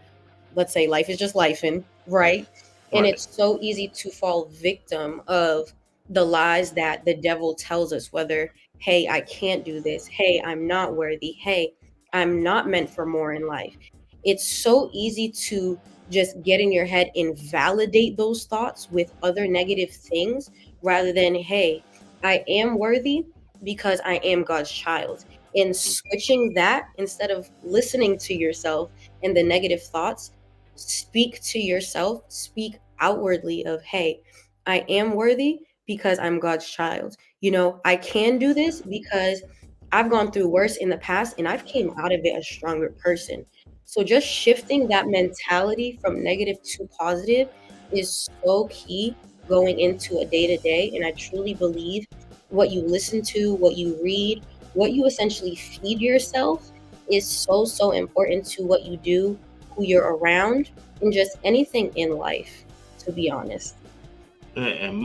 let's say, life is just lifing, right? And it's so easy to fall victim of the lies that the devil tells us, whether, hey, I can't do this. Hey, I'm not worthy. Hey, I'm not meant for more in life. It's so easy to just get in your head and validate those thoughts with other negative things rather than, hey, I am worthy because I am God's child. And switching that, instead of listening to yourself and the negative thoughts, speak to yourself, speak outwardly of, hey, I am worthy because I'm God's child. You know, I can do this because I've gone through worse in the past and I've came out of it a stronger person. So just shifting that mentality from negative to positive is so key going into a day to day. And I truly believe what you listen to, what you read, what you essentially feed yourself is so important to what you do, who you're around, and just anything in life, to be honest. And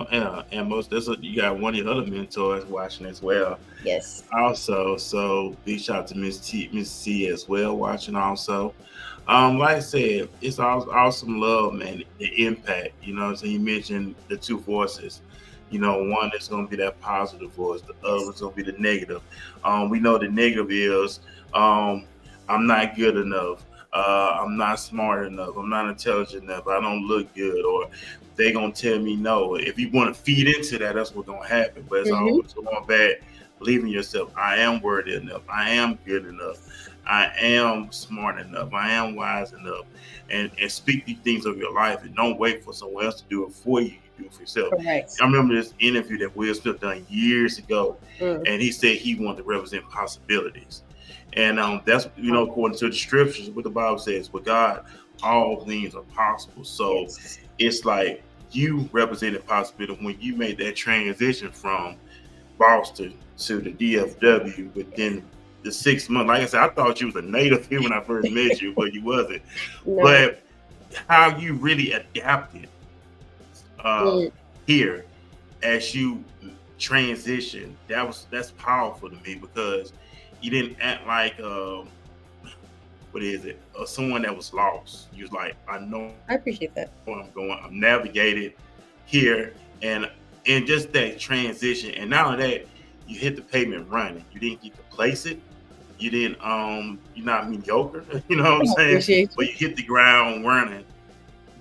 most you got one of your other mentors watching as well. Yes. Also, so big shout out to Miss C as well watching also. Like I said, it's awesome love, man. The impact, you know. So you mentioned the two voices. You know, one is going to be that positive voice, the other is going to be the negative. We know the negative is, I'm not good enough. I'm not smart enough. I'm not intelligent enough. I don't look good, or they gonna tell me no. If you want to feed into that, that's what's gonna happen. But it's always going back, believing yourself. I am worthy enough. I am good enough. I am smart enough. I am wise enough. And speak these things of your life, and don't wait for someone else to do it for you. You do it for yourself. Correct. I remember this interview that Will Smith done years ago, and he said he wanted to represent possibilities. And that's, you know, according to the scriptures, what the Bible says, with God, all things are possible. So it's like you represented possibility when you made that transition from Boston to the DFW within the 6 months. Like I said, I thought you was a native here when I first met you, but you wasn't. No. But how you really adapted uh, Mm, here as you transition. That's powerful to me because you didn't act like what is it? Someone that was lost. You was like, I know I appreciate that. where I'm going. I'm navigated here, and just that transition. And now that you hit the pavement running, you didn't get to place it. You didn't. You're not mediocre. You know what I'm I saying? appreciate But you. you hit the ground running.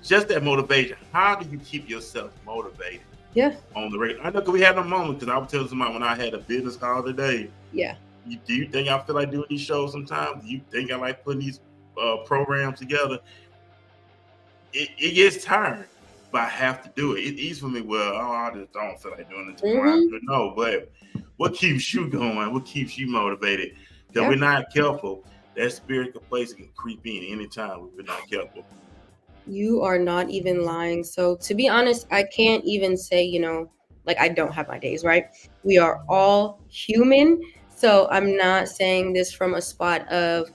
Just that motivation. How do you keep yourself motivated Yeah, on the radio? I know 'cause we had a moment because I was telling somebody when I had a business call today. yeah. Do you think I feel like doing these shows sometimes? Do you think I like putting these programs together? It gets tiring, but I have to do it. It's easy for me. Well, oh, I just don't feel like doing it tomorrow. Mm-hmm. No, but what keeps you going? What keeps you motivated? Because Yeah. we're not careful. That spirit complacent can creep in anytime we're not careful. You are not even lying. So, to be honest, I can't even say, like I don't have my days, right? We are all human. So, I'm not saying this from a spot of,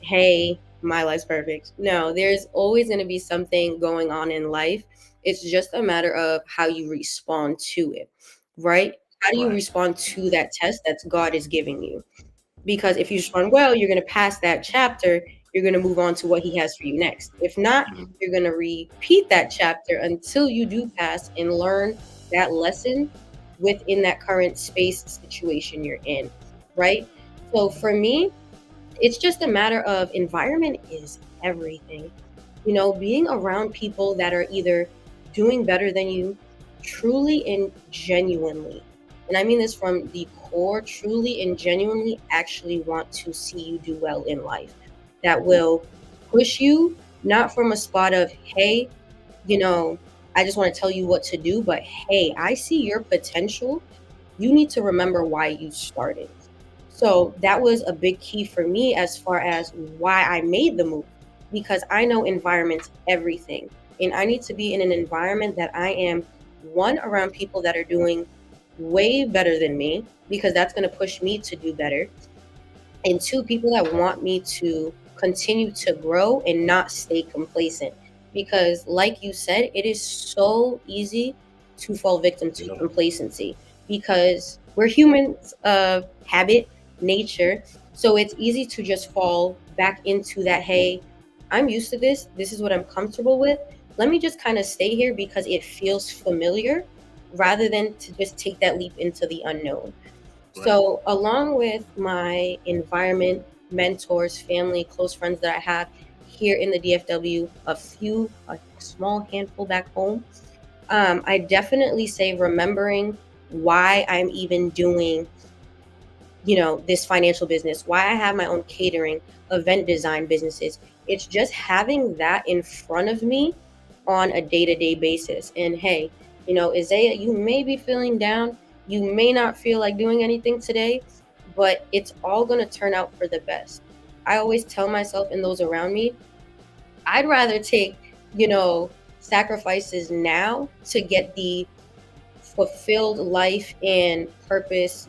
hey, my life's perfect. No, there's always going to be something going on in life. It's just a matter of how you respond to it, right? How do you Right. respond to that test that God is giving you? Because if you respond well, you're going to pass that chapter. You're going to move on to what he has for you next. If not, Mhm. you're going to repeat that chapter until you do pass and learn that lesson within that current space situation you're in, right? So for me, it's just a matter of environment is everything. Being around people that are either doing better than you, truly and genuinely. And I mean this from the core, truly and genuinely actually want to see you do well in life. That will push you, not from a spot of, hey, you know, I just want to tell you what to do, but hey, I see your potential. You need to remember why you started. So that was a big key for me as far as why I made the move, because I know environment's everything. And I need to be in an environment that I am, one, around people that are doing way better than me, because that's going to push me to do better. And two, people that want me to continue to grow and not stay complacent. Because, like you said, it is so easy to fall victim to Yeah. complacency because we're humans of habit, nature. So it's easy to just fall back into that, hey, I'm used to this. This is what I'm comfortable with. Let me just kind of stay here because it feels familiar rather than to just take that leap into the unknown. Right. So, along with my environment, mentors, family, close friends that I have here in the DFW, a small handful back home, I definitely say remembering why I'm even doing, this financial business, why I have my own catering, event design businesses. It's just having that in front of me on a day-to-day basis. And hey, Isaiah, you may be feeling down. You may not feel like doing anything today, but it's all going to turn out for the best. I always tell myself and those around me, I'd rather take, sacrifices now to get the fulfilled life and purpose,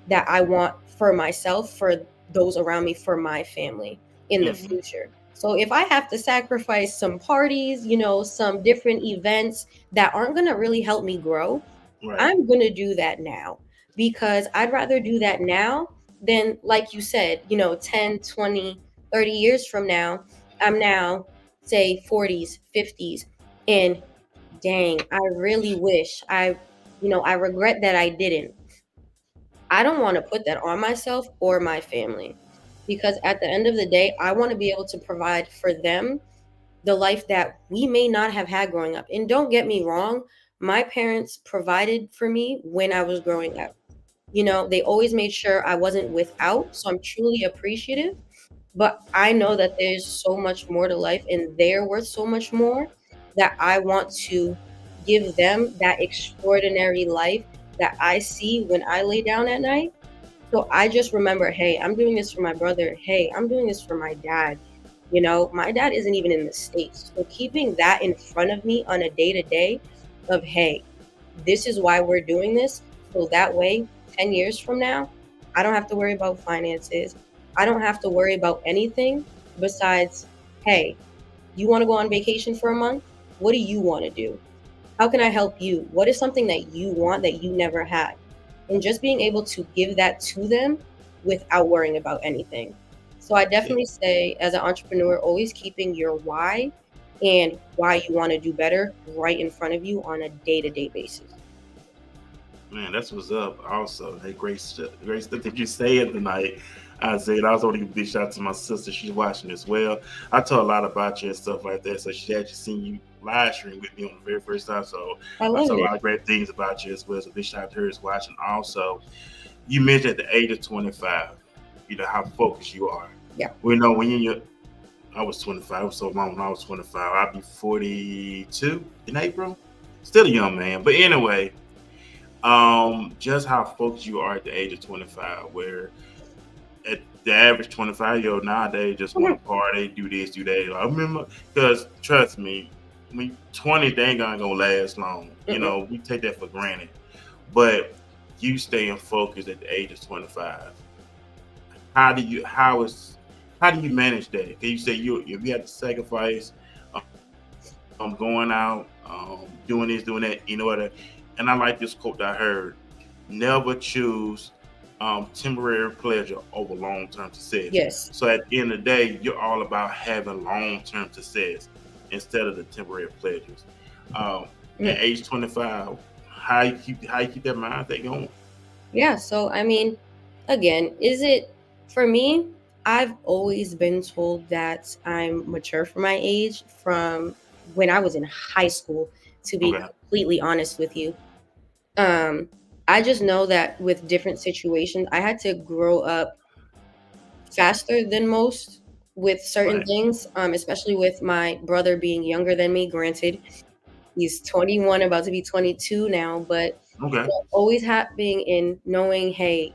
that I want for myself, for those around me, for my family in the Mhm. future. So if I have to sacrifice some parties, some different events that aren't going to really help me grow, Right. I'm going to do that now because I'd rather do that now than, like you said, 10, 20, 30 years from now, I'm now, say, 40s, 50s, and dang, I really wish I regret that I didn't. I don't want to put that on myself or my family because at the end of the day, I want to be able to provide for them the life that we may not have had growing up. And don't get me wrong, my parents provided for me when I was growing up. They always made sure I wasn't without. So I'm truly appreciative. But I know that there's so much more to life and they're worth so much more that I want to give them that extraordinary life that I see when I lay down at night. So I just remember, hey, I'm doing this for my brother. Hey, I'm doing this for my dad. My dad isn't even in the States. So keeping that in front of me on a day to day of, hey, this is why we're doing this. So that way, 10 years from now, I don't have to worry about finances. I don't have to worry about anything besides, hey, you want to go on vacation for a month? What do you want to do? How can I help you? What is something that you want that you never had? And just being able to give that to them without worrying about anything. So I Yeah, definitely say, as an entrepreneur, always keeping your why and why you want to do better right in front of you on a day-to-day basis. man, that's what's up. Also, hey, great stuff that you said tonight. I said I was only give a big shout out to my sister. She's watching as well. I told a lot about you and stuff like that. So she actually seen you live stream with me on the very first time. So I I love told a it. lot of great things about you as well. So big shout out to her is watching. Also, you mentioned at the age of 25, you know how focused you are. Yeah. We know when you're I was 25. I was so long when I was 25. I'll be 42 in April. Still a young man. But anyway, just how focused you are at the age of 25, where at the average 25-year-old nowadays just want to party, do this, do that. I remember, because trust me, when you 20, they ain't gonna last long. You Mm-mm. know, we take that for granted. But you staying focused at the age of 25. How do you how do you manage that? Can you say you have to sacrifice going out, doing this, doing that in order. And I like this quote that I heard: "Never choose temporary pleasure over long term success." Yes. So at the end of the day, you're all about having long term success instead of the temporary pleasures. Um, at Mm. age 25, how you keep that mindset going? Yeah. So, I mean, again, is it for me? I've always been told that I'm mature for my age from when I was in high school, to be Okay, completely honest with you. Um, I just know that with different situations, I had to grow up faster than most with certain right, things, especially with my brother being younger than me. Granted, he's 21, about to be 22 now, but okay, always having in knowing, hey,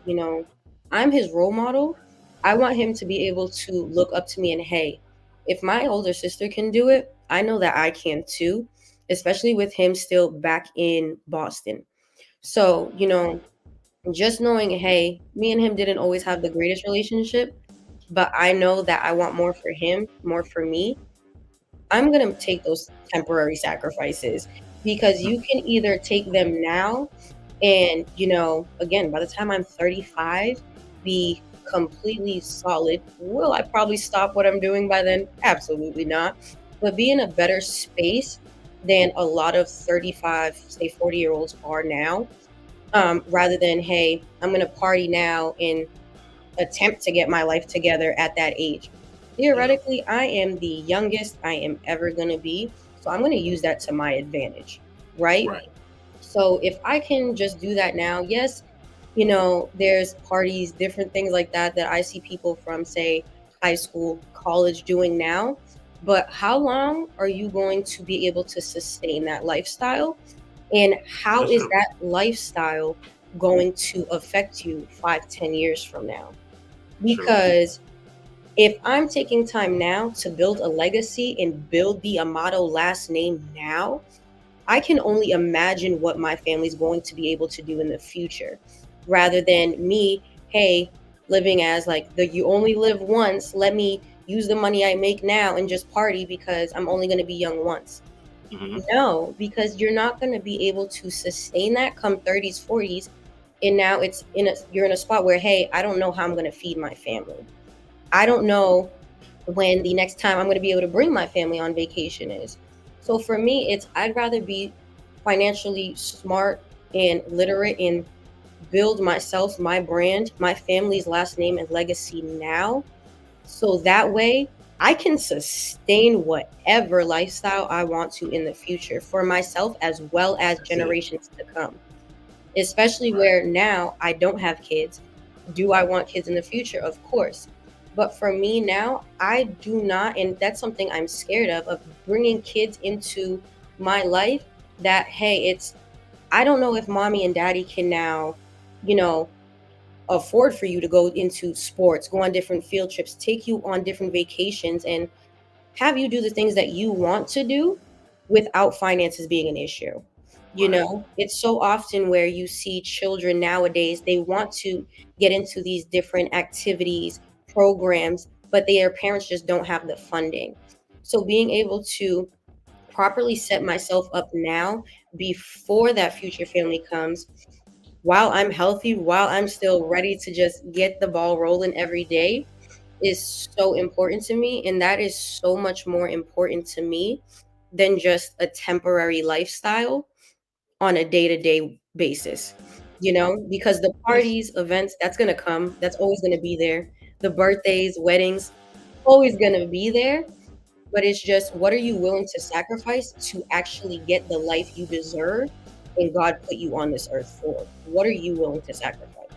I'm his role model. I want him to be able to look up to me and, hey, if my older sister can do it, I know that I can too, especially with him still back in Boston. So, just knowing, hey, me and him didn't always have the greatest relationship, but I know that I want more for him, more for me. I'm going to take those temporary sacrifices because you can either take them now and, again, by the time I'm 35, be completely solid. Will I probably stop what I'm doing by then? Absolutely not. But be in a better space than a lot of 35, say 40-year-olds are now, rather than, hey, I'm going to party now and attempt to get my life together at that age. yeah, Theoretically, I am the youngest I am ever going to be. So I'm going to use that to my advantage, right? right. So if I can just do that now, yes, there's parties, different things like that that I see people from, say, high school, college doing now. But how long are you going to be able to sustain that lifestyle? And how That's is true. that lifestyle going to affect you 5, 10 years from now? True. Because if I'm taking time now to build a legacy and build the Amato last name now, I can only imagine what my family's going to be able to do in the future rather than me, hey, living as like the you only live once, let me use the money I make now and just party because I'm only going to be young once. Hmm. No, because you're not going to be able to sustain that come 30s, 40s, and now you're in a spot where, hey, I don't know how I'm going to feed my family. I don't know when the next time I'm going to be able to bring my family on vacation is. So for me, it's I'd rather be financially smart and literate and build myself, my brand, my family's last name and legacy now. So that way I can sustain whatever lifestyle I want to in the future for myself as well as That's it. generations to come. Especially Right. where now I don't have kids. Do I want kids in the future? Of course. But for me now, I do not, and that's something I'm scared of bringing kids into my life that, hey, I don't know if mommy and daddy can now, you know, afford for you to go into sports, go on different field trips, take you on different vacations, and have you do the things that you want to do without finances being an issue. Right. It's so often where you see children nowadays, they want to get into these different activities, programs, but their parents just don't have the funding. So being able to properly set myself up now before that future family comes, while I'm healthy, while I'm still ready to just get the ball rolling every day, is so important to me. And that is so much more important to me than just a temporary lifestyle on a day-to-day basis, because the Yes. parties, events, that's going to come, that's always going to be there. The birthdays, weddings, always going to be there. But it's just, what are you willing to sacrifice to actually get the life you deserve and God put you on this earth for? What are you willing to sacrifice?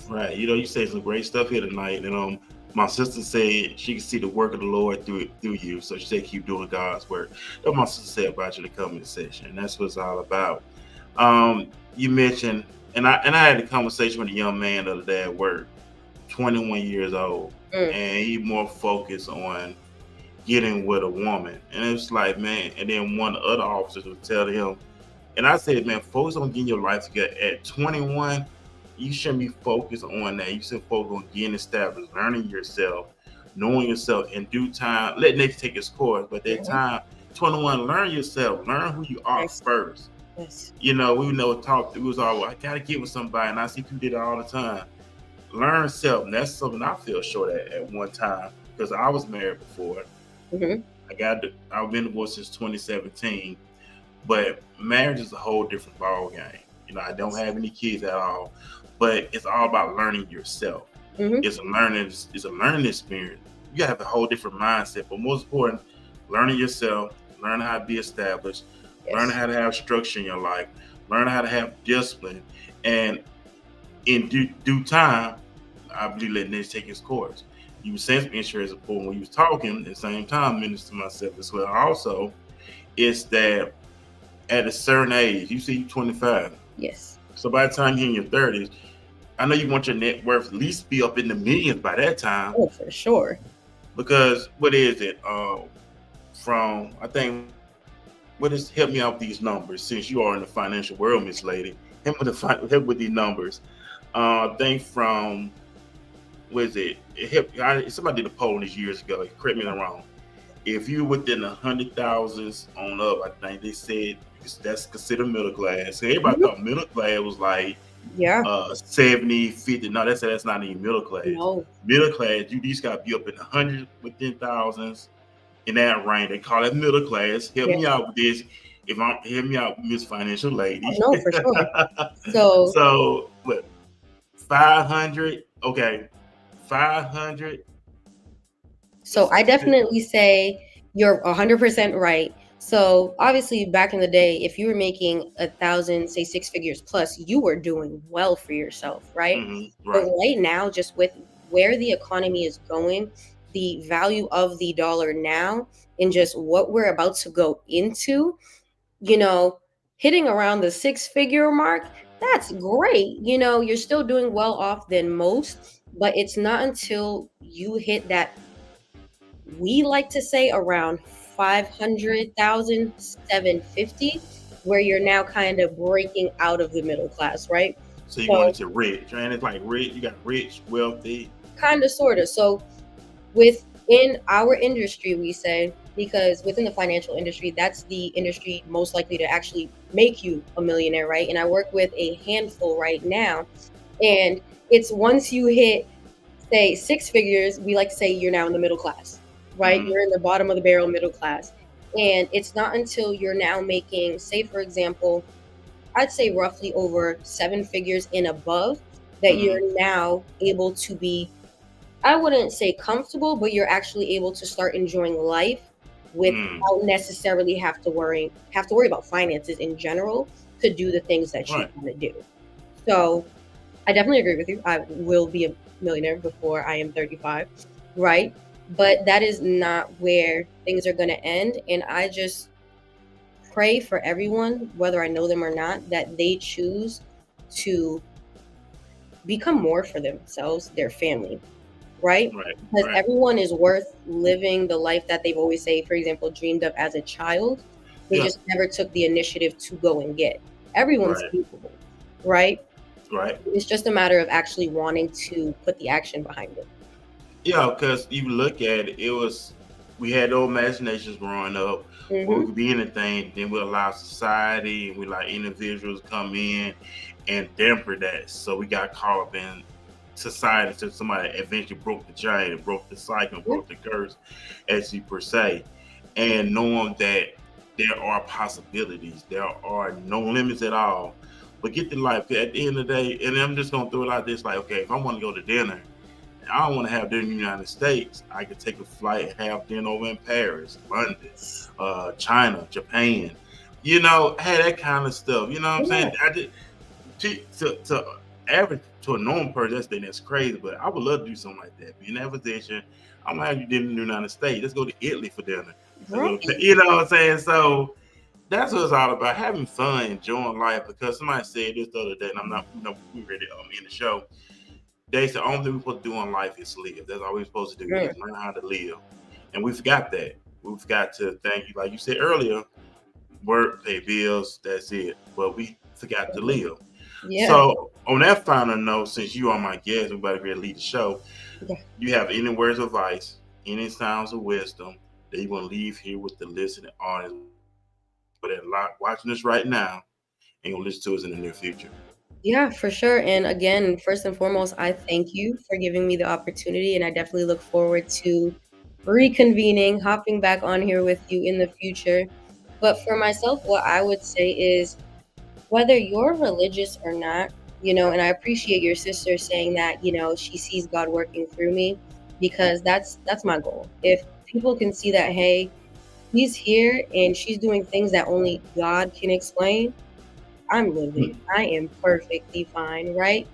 Right. You say some great stuff here tonight. And my sister said she can see the work of the Lord through you. So she said keep doing God's work. That's what my sister said about you in the comment section. And that's what it's all about. You mentioned, and I had a conversation with a young man the other day at work, 21 years old, and he more focused on getting with a woman. And it's like, man, and then one of the other officers would tell him, and I said, man, focus on getting your life together. At 21, you shouldn't be focused on that. You should focus on getting established, learning yourself, knowing yourself in due time, letting it take its course. But that time, 21, learn yourself, learn who you are first. Yes. We was all, I gotta get with somebody, and I see people did it all the time. Learn self, and that's something I feel short at one time, because I was married before. I've been divorced since 2017, but marriage is a whole different ball game. I don't have any kids at all, but it's all about learning yourself. It's a learning experience. You gotta have a whole different mindset, but most important, learning yourself, learning how to be established, learning how to have structure in your life, learning how to have discipline, and in due time, I believe letting it take its course. You were saying some insurance before when you was talking, at the same time, minister to myself as well. Also, it's that at a certain age, you see 25. Yes. So by the time you're in your 30s, I know you want your net worth at least be up in the millions by that time. Oh, for sure. Because what is it? Help me out with these numbers, since you are in the financial world, Miss Lady. Help with these numbers. I think from, what is it? Somebody did a poll this years ago. Correct me if I'm wrong. If you're within 100,000s on up, I think they said that's considered middle class. So everybody thought middle class was like 70, 50. No, that's not even middle class. No. Middle class, you just got to be up in 100 within thousands in that range. They call it middle class. Help me out with this. Help me out, Miss Financial Lady. No, for sure. So what? 500. Okay, 500. So I definitely say you're 100% right. So obviously back in the day, if you were making 1,000, say 6 figures plus, you were doing well for yourself, right? Right. But right now, just with where the economy is going, the value of the dollar now, and just what we're about to go into, hitting around the 6-figure mark, that's great. You're still doing well off than most, but it's not until you hit that, we like to say around 500,000, 750, where you're now kind of breaking out of the middle class, right? So you're going into rich, and it's like rich. You got rich, wealthy. Kind of, sort of. So within our industry, we say, because within the financial industry, that's the industry most likely to actually make you a millionaire, right? And I work with a handful right now, and it's once you hit, say, 6 figures, we like to say you're now in the middle class, right? You're in the bottom of the barrel middle class. And it's not until you're now making, say, for example, I'd say roughly over 7 figures and above, that you're now able to be, I wouldn't say comfortable, but you're actually able to start enjoying life without necessarily have to worry about finances in general to do the things that you want to do. So I definitely agree with you. I will be a millionaire before I am 35, right? But that is not where things are going to end. And I just pray for everyone, whether I know them or not, that they choose to become more for themselves, their family, right? Because everyone is worth living the life that they've always, say, for example, dreamed of as a child. They just never took the initiative to go and get. Everyone's capable, right? Right. It's just a matter of actually wanting to put the action behind it. Yeah, because you look at it, we had those imaginations growing up where we Hmm. could be anything. Then we allow society and we allow individuals to come in and damper that. So we got caught up in society until somebody eventually broke the chain, broke the cycle, Yeah. broke the curse, as you per se. And knowing that there are possibilities, there are no limits at all. But get the life at the end of the day, and I'm just gonna throw it out this like, okay, if I want to go to dinner, I don't want to have dinner in the United States. I could take a flight and have dinner over in Paris, London, China, Japan. You know, had that kind of stuff. You know what I'm Yeah. saying? I did to average to a normal person, that's crazy. But I would love to do something like that. Be in that position. I'm gonna have you dinner in the United States. Let's go to Italy for dinner. Right. You know what I'm saying? So that's what it's all about, having fun, enjoying life. Because somebody said this the other day, and I'm not, we ready in the show. They said the only thing we're supposed to do in life is live. That's all we're supposed to do, Right. is learn how to live. And we forgot that. We've got to thank you, like you said earlier, work, pay bills, that's it. But we forgot to live. Yeah. So on that final note, since you are my guest, we about to really lead the show. Yeah. You have any words of advice, any sounds of wisdom that you want to leave here with the listening audience, but they're watching us right now and gonna listen to us in the near future? Yeah, for sure. And again, first and foremost, I thank you for giving me the opportunity, and I definitely look forward to reconvening, hopping back on here with you in the future. But for myself, what I would say is whether you're religious or not, and I appreciate your sister saying that, she sees God working through me, because that's my goal. If people can see that, hey, he's here and she's doing things that only God can explain, I'm living. I am perfectly fine, right?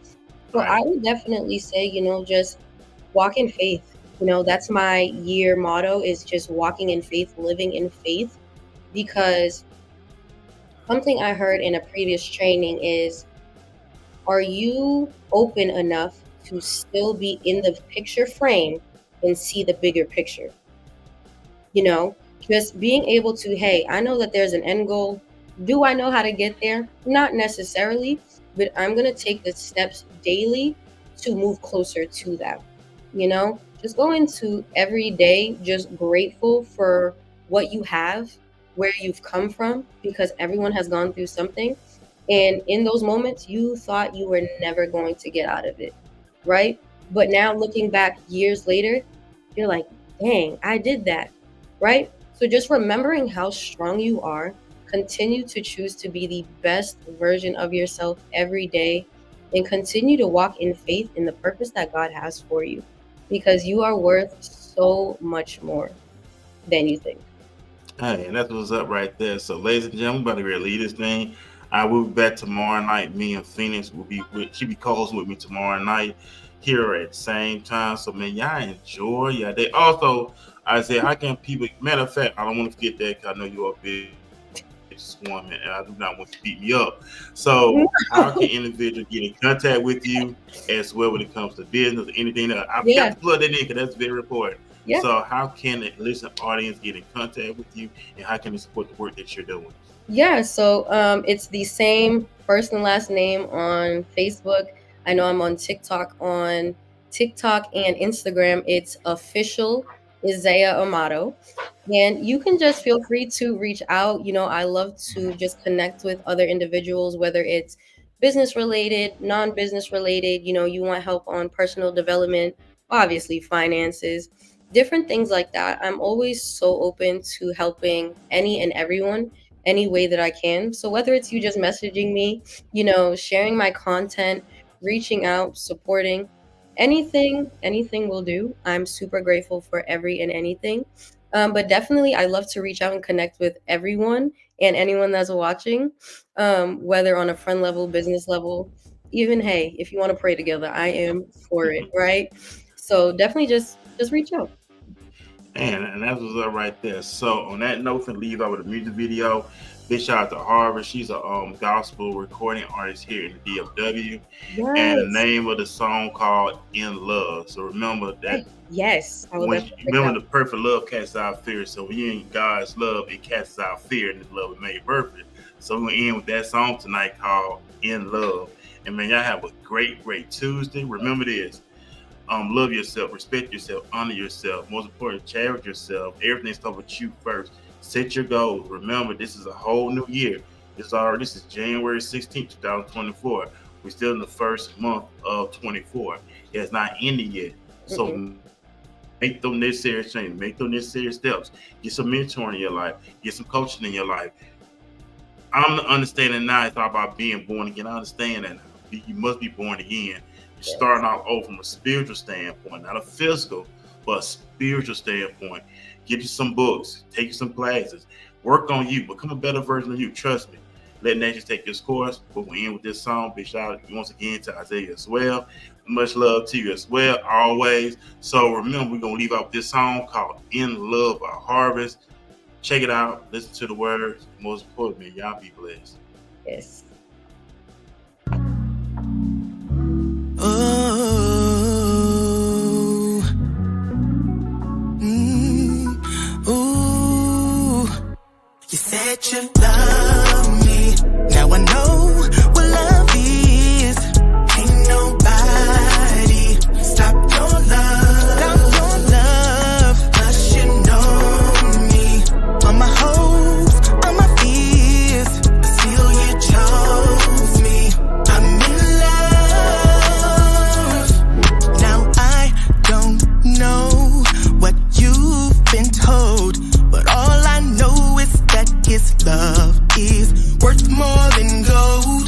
So I Right. would definitely say, just walk in faith. That's my year motto, is just walking in faith, living in faith, because something I heard in a previous training is, are you open enough to still be in the picture frame and see the bigger picture? you know, just being able to, hey, I know that there's an end goal. Do I know how to get there? Not necessarily, but I'm going to take the steps daily to move closer to that. Just go into every day just grateful for what you have, where you've come from, because everyone has gone through something. And in those moments, you thought you were never going to get out of it, right? But now looking back years later, you're like, dang, I did that, right? So just remembering how strong you are, continue to choose to be the best version of yourself every day, and continue to walk in faith in the purpose that God has for you, because you are worth so much more than you think. Hey, and that's what's up right there. So, ladies and gentlemen, we're about to really lead this thing. I will be back tomorrow night. Me and Phoenix will be she'll be co-hosting with me tomorrow night here at the same time. So, man, y'all enjoy your day. Also, I said, how can people? Matter of fact, I don't want to forget that, because I know you're a big woman, and I do not want you to beat me up. So, how can individuals get in contact with you as well when it comes to business or anything else? I Yeah. forgot to plug that in, because that's very important. Yeah. So, how can the listening audience get in contact with you, and how can they support the work that you're doing? Yeah, so it's the same first and last name on Facebook. I know I'm on TikTok. On TikTok and Instagram, it's official Isaiah Amato. And you can just feel free to reach out. I love to just connect with other individuals, whether it's business related, non-business related. You want help on personal development, obviously finances, different things like that. I'm always so open to helping any and everyone any way that I can. So whether it's you just messaging me, sharing my content, reaching out, supporting, anything will do. I'm super grateful for every and anything. But definitely, I love to reach out and connect with everyone and anyone that's watching, whether on a friend level, business level, even, hey, if you want to pray together, I am for it, right? So definitely just reach out. And that was up right there. So on that note, and leave out with a music video. Big shout out to Harvard. She's a gospel recording artist here in the DFW. And the Yes. name of the song called In Love. So remember that Yes. I will when definitely check remember it the perfect love casts out fear. So when you're in God's love, it casts out fear, and His love is made perfect. So we're gonna end with that song tonight called In Love. And man, y'all have a great Tuesday. Remember this. Love yourself, respect yourself, honor yourself. Most important, cherish yourself. Everything starts with you first. Set your goals. Remember, this is a whole new year. This is January 16th, 2024. We're still in the first month of 24. It has not ended yet. So make those necessary changes, make those necessary steps. Get some mentoring in your life, get some coaching in your life. I'm understanding now it's all about being born again. I understand that now. You must be born again. You're starting out over from a spiritual standpoint, not a physical, but a spiritual standpoint. Get you some books, take you some classes, work on you, become a better version of you. Trust me. Let nature take this course. But we end with this song. Big shout out once again to Isaiah as well. Much love to you as well, always. So remember, we're going to leave out this song called In Love by Harvest. Check it out. Listen to the words. Most importantly, y'all be blessed. Yes. Oh, ooh, you said you love me. Now I know what love is. Ain't nobody stop your love, 'cause you know me. On my hopes, on my fears, but still you chose me. I'm in love. Now I don't know what you've been told, but all I know is that his love is worth more than gold.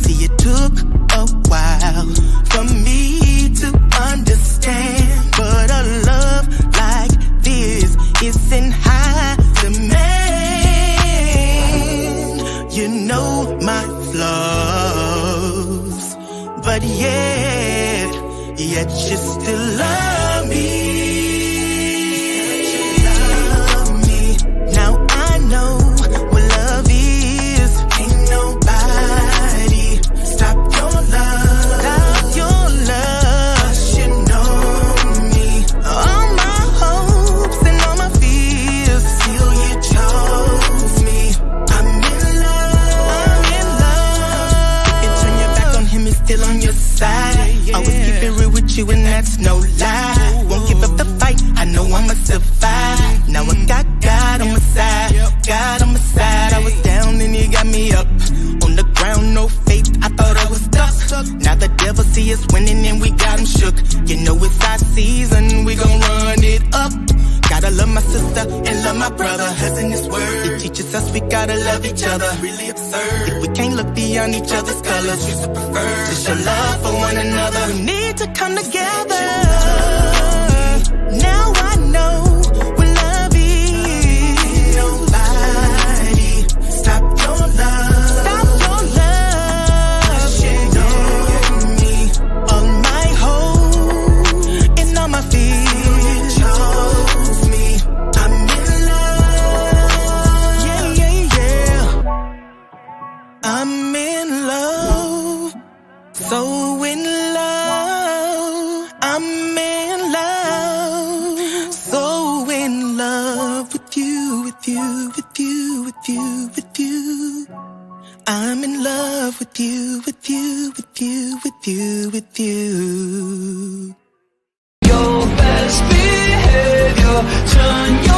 See, it took a while for me to understand, but a love like this isn't high demand. You know my flaws, but yet you still love me. Now I know what love is. Ain't nobody stop your love. 'Cause you know me. All my hopes and all my fears, still you chose me. I'm in love. If you turn your back on him, he's still on your side. Always keep it real with you, and that's no lie. Won't give up the fight, I know I'ma survive. Now I got God on my side, God on my side. I was down and he got me up. On the ground, no faith, I thought I was stuck. Now the devil see us winning and we got him shook. You know it's our season, we gon' run it up. Gotta love my sister and love my brother, 'cause in this world it teaches us we gotta love each other. Really absurd if we can't look beyond each other's colors. We should prefer to show love for one another. We need to come together. Now I know what love is. Nobody stop your love. Stop your love. You know me. All my hope and all my fears. You chose me. I'm in love. Yeah, yeah, yeah. I'm in love. So in love. I'm in love. So in love with you, with you, with you, with you, with you. I'm in love with you, with you, with you, with you, with you. Your best behavior, turn your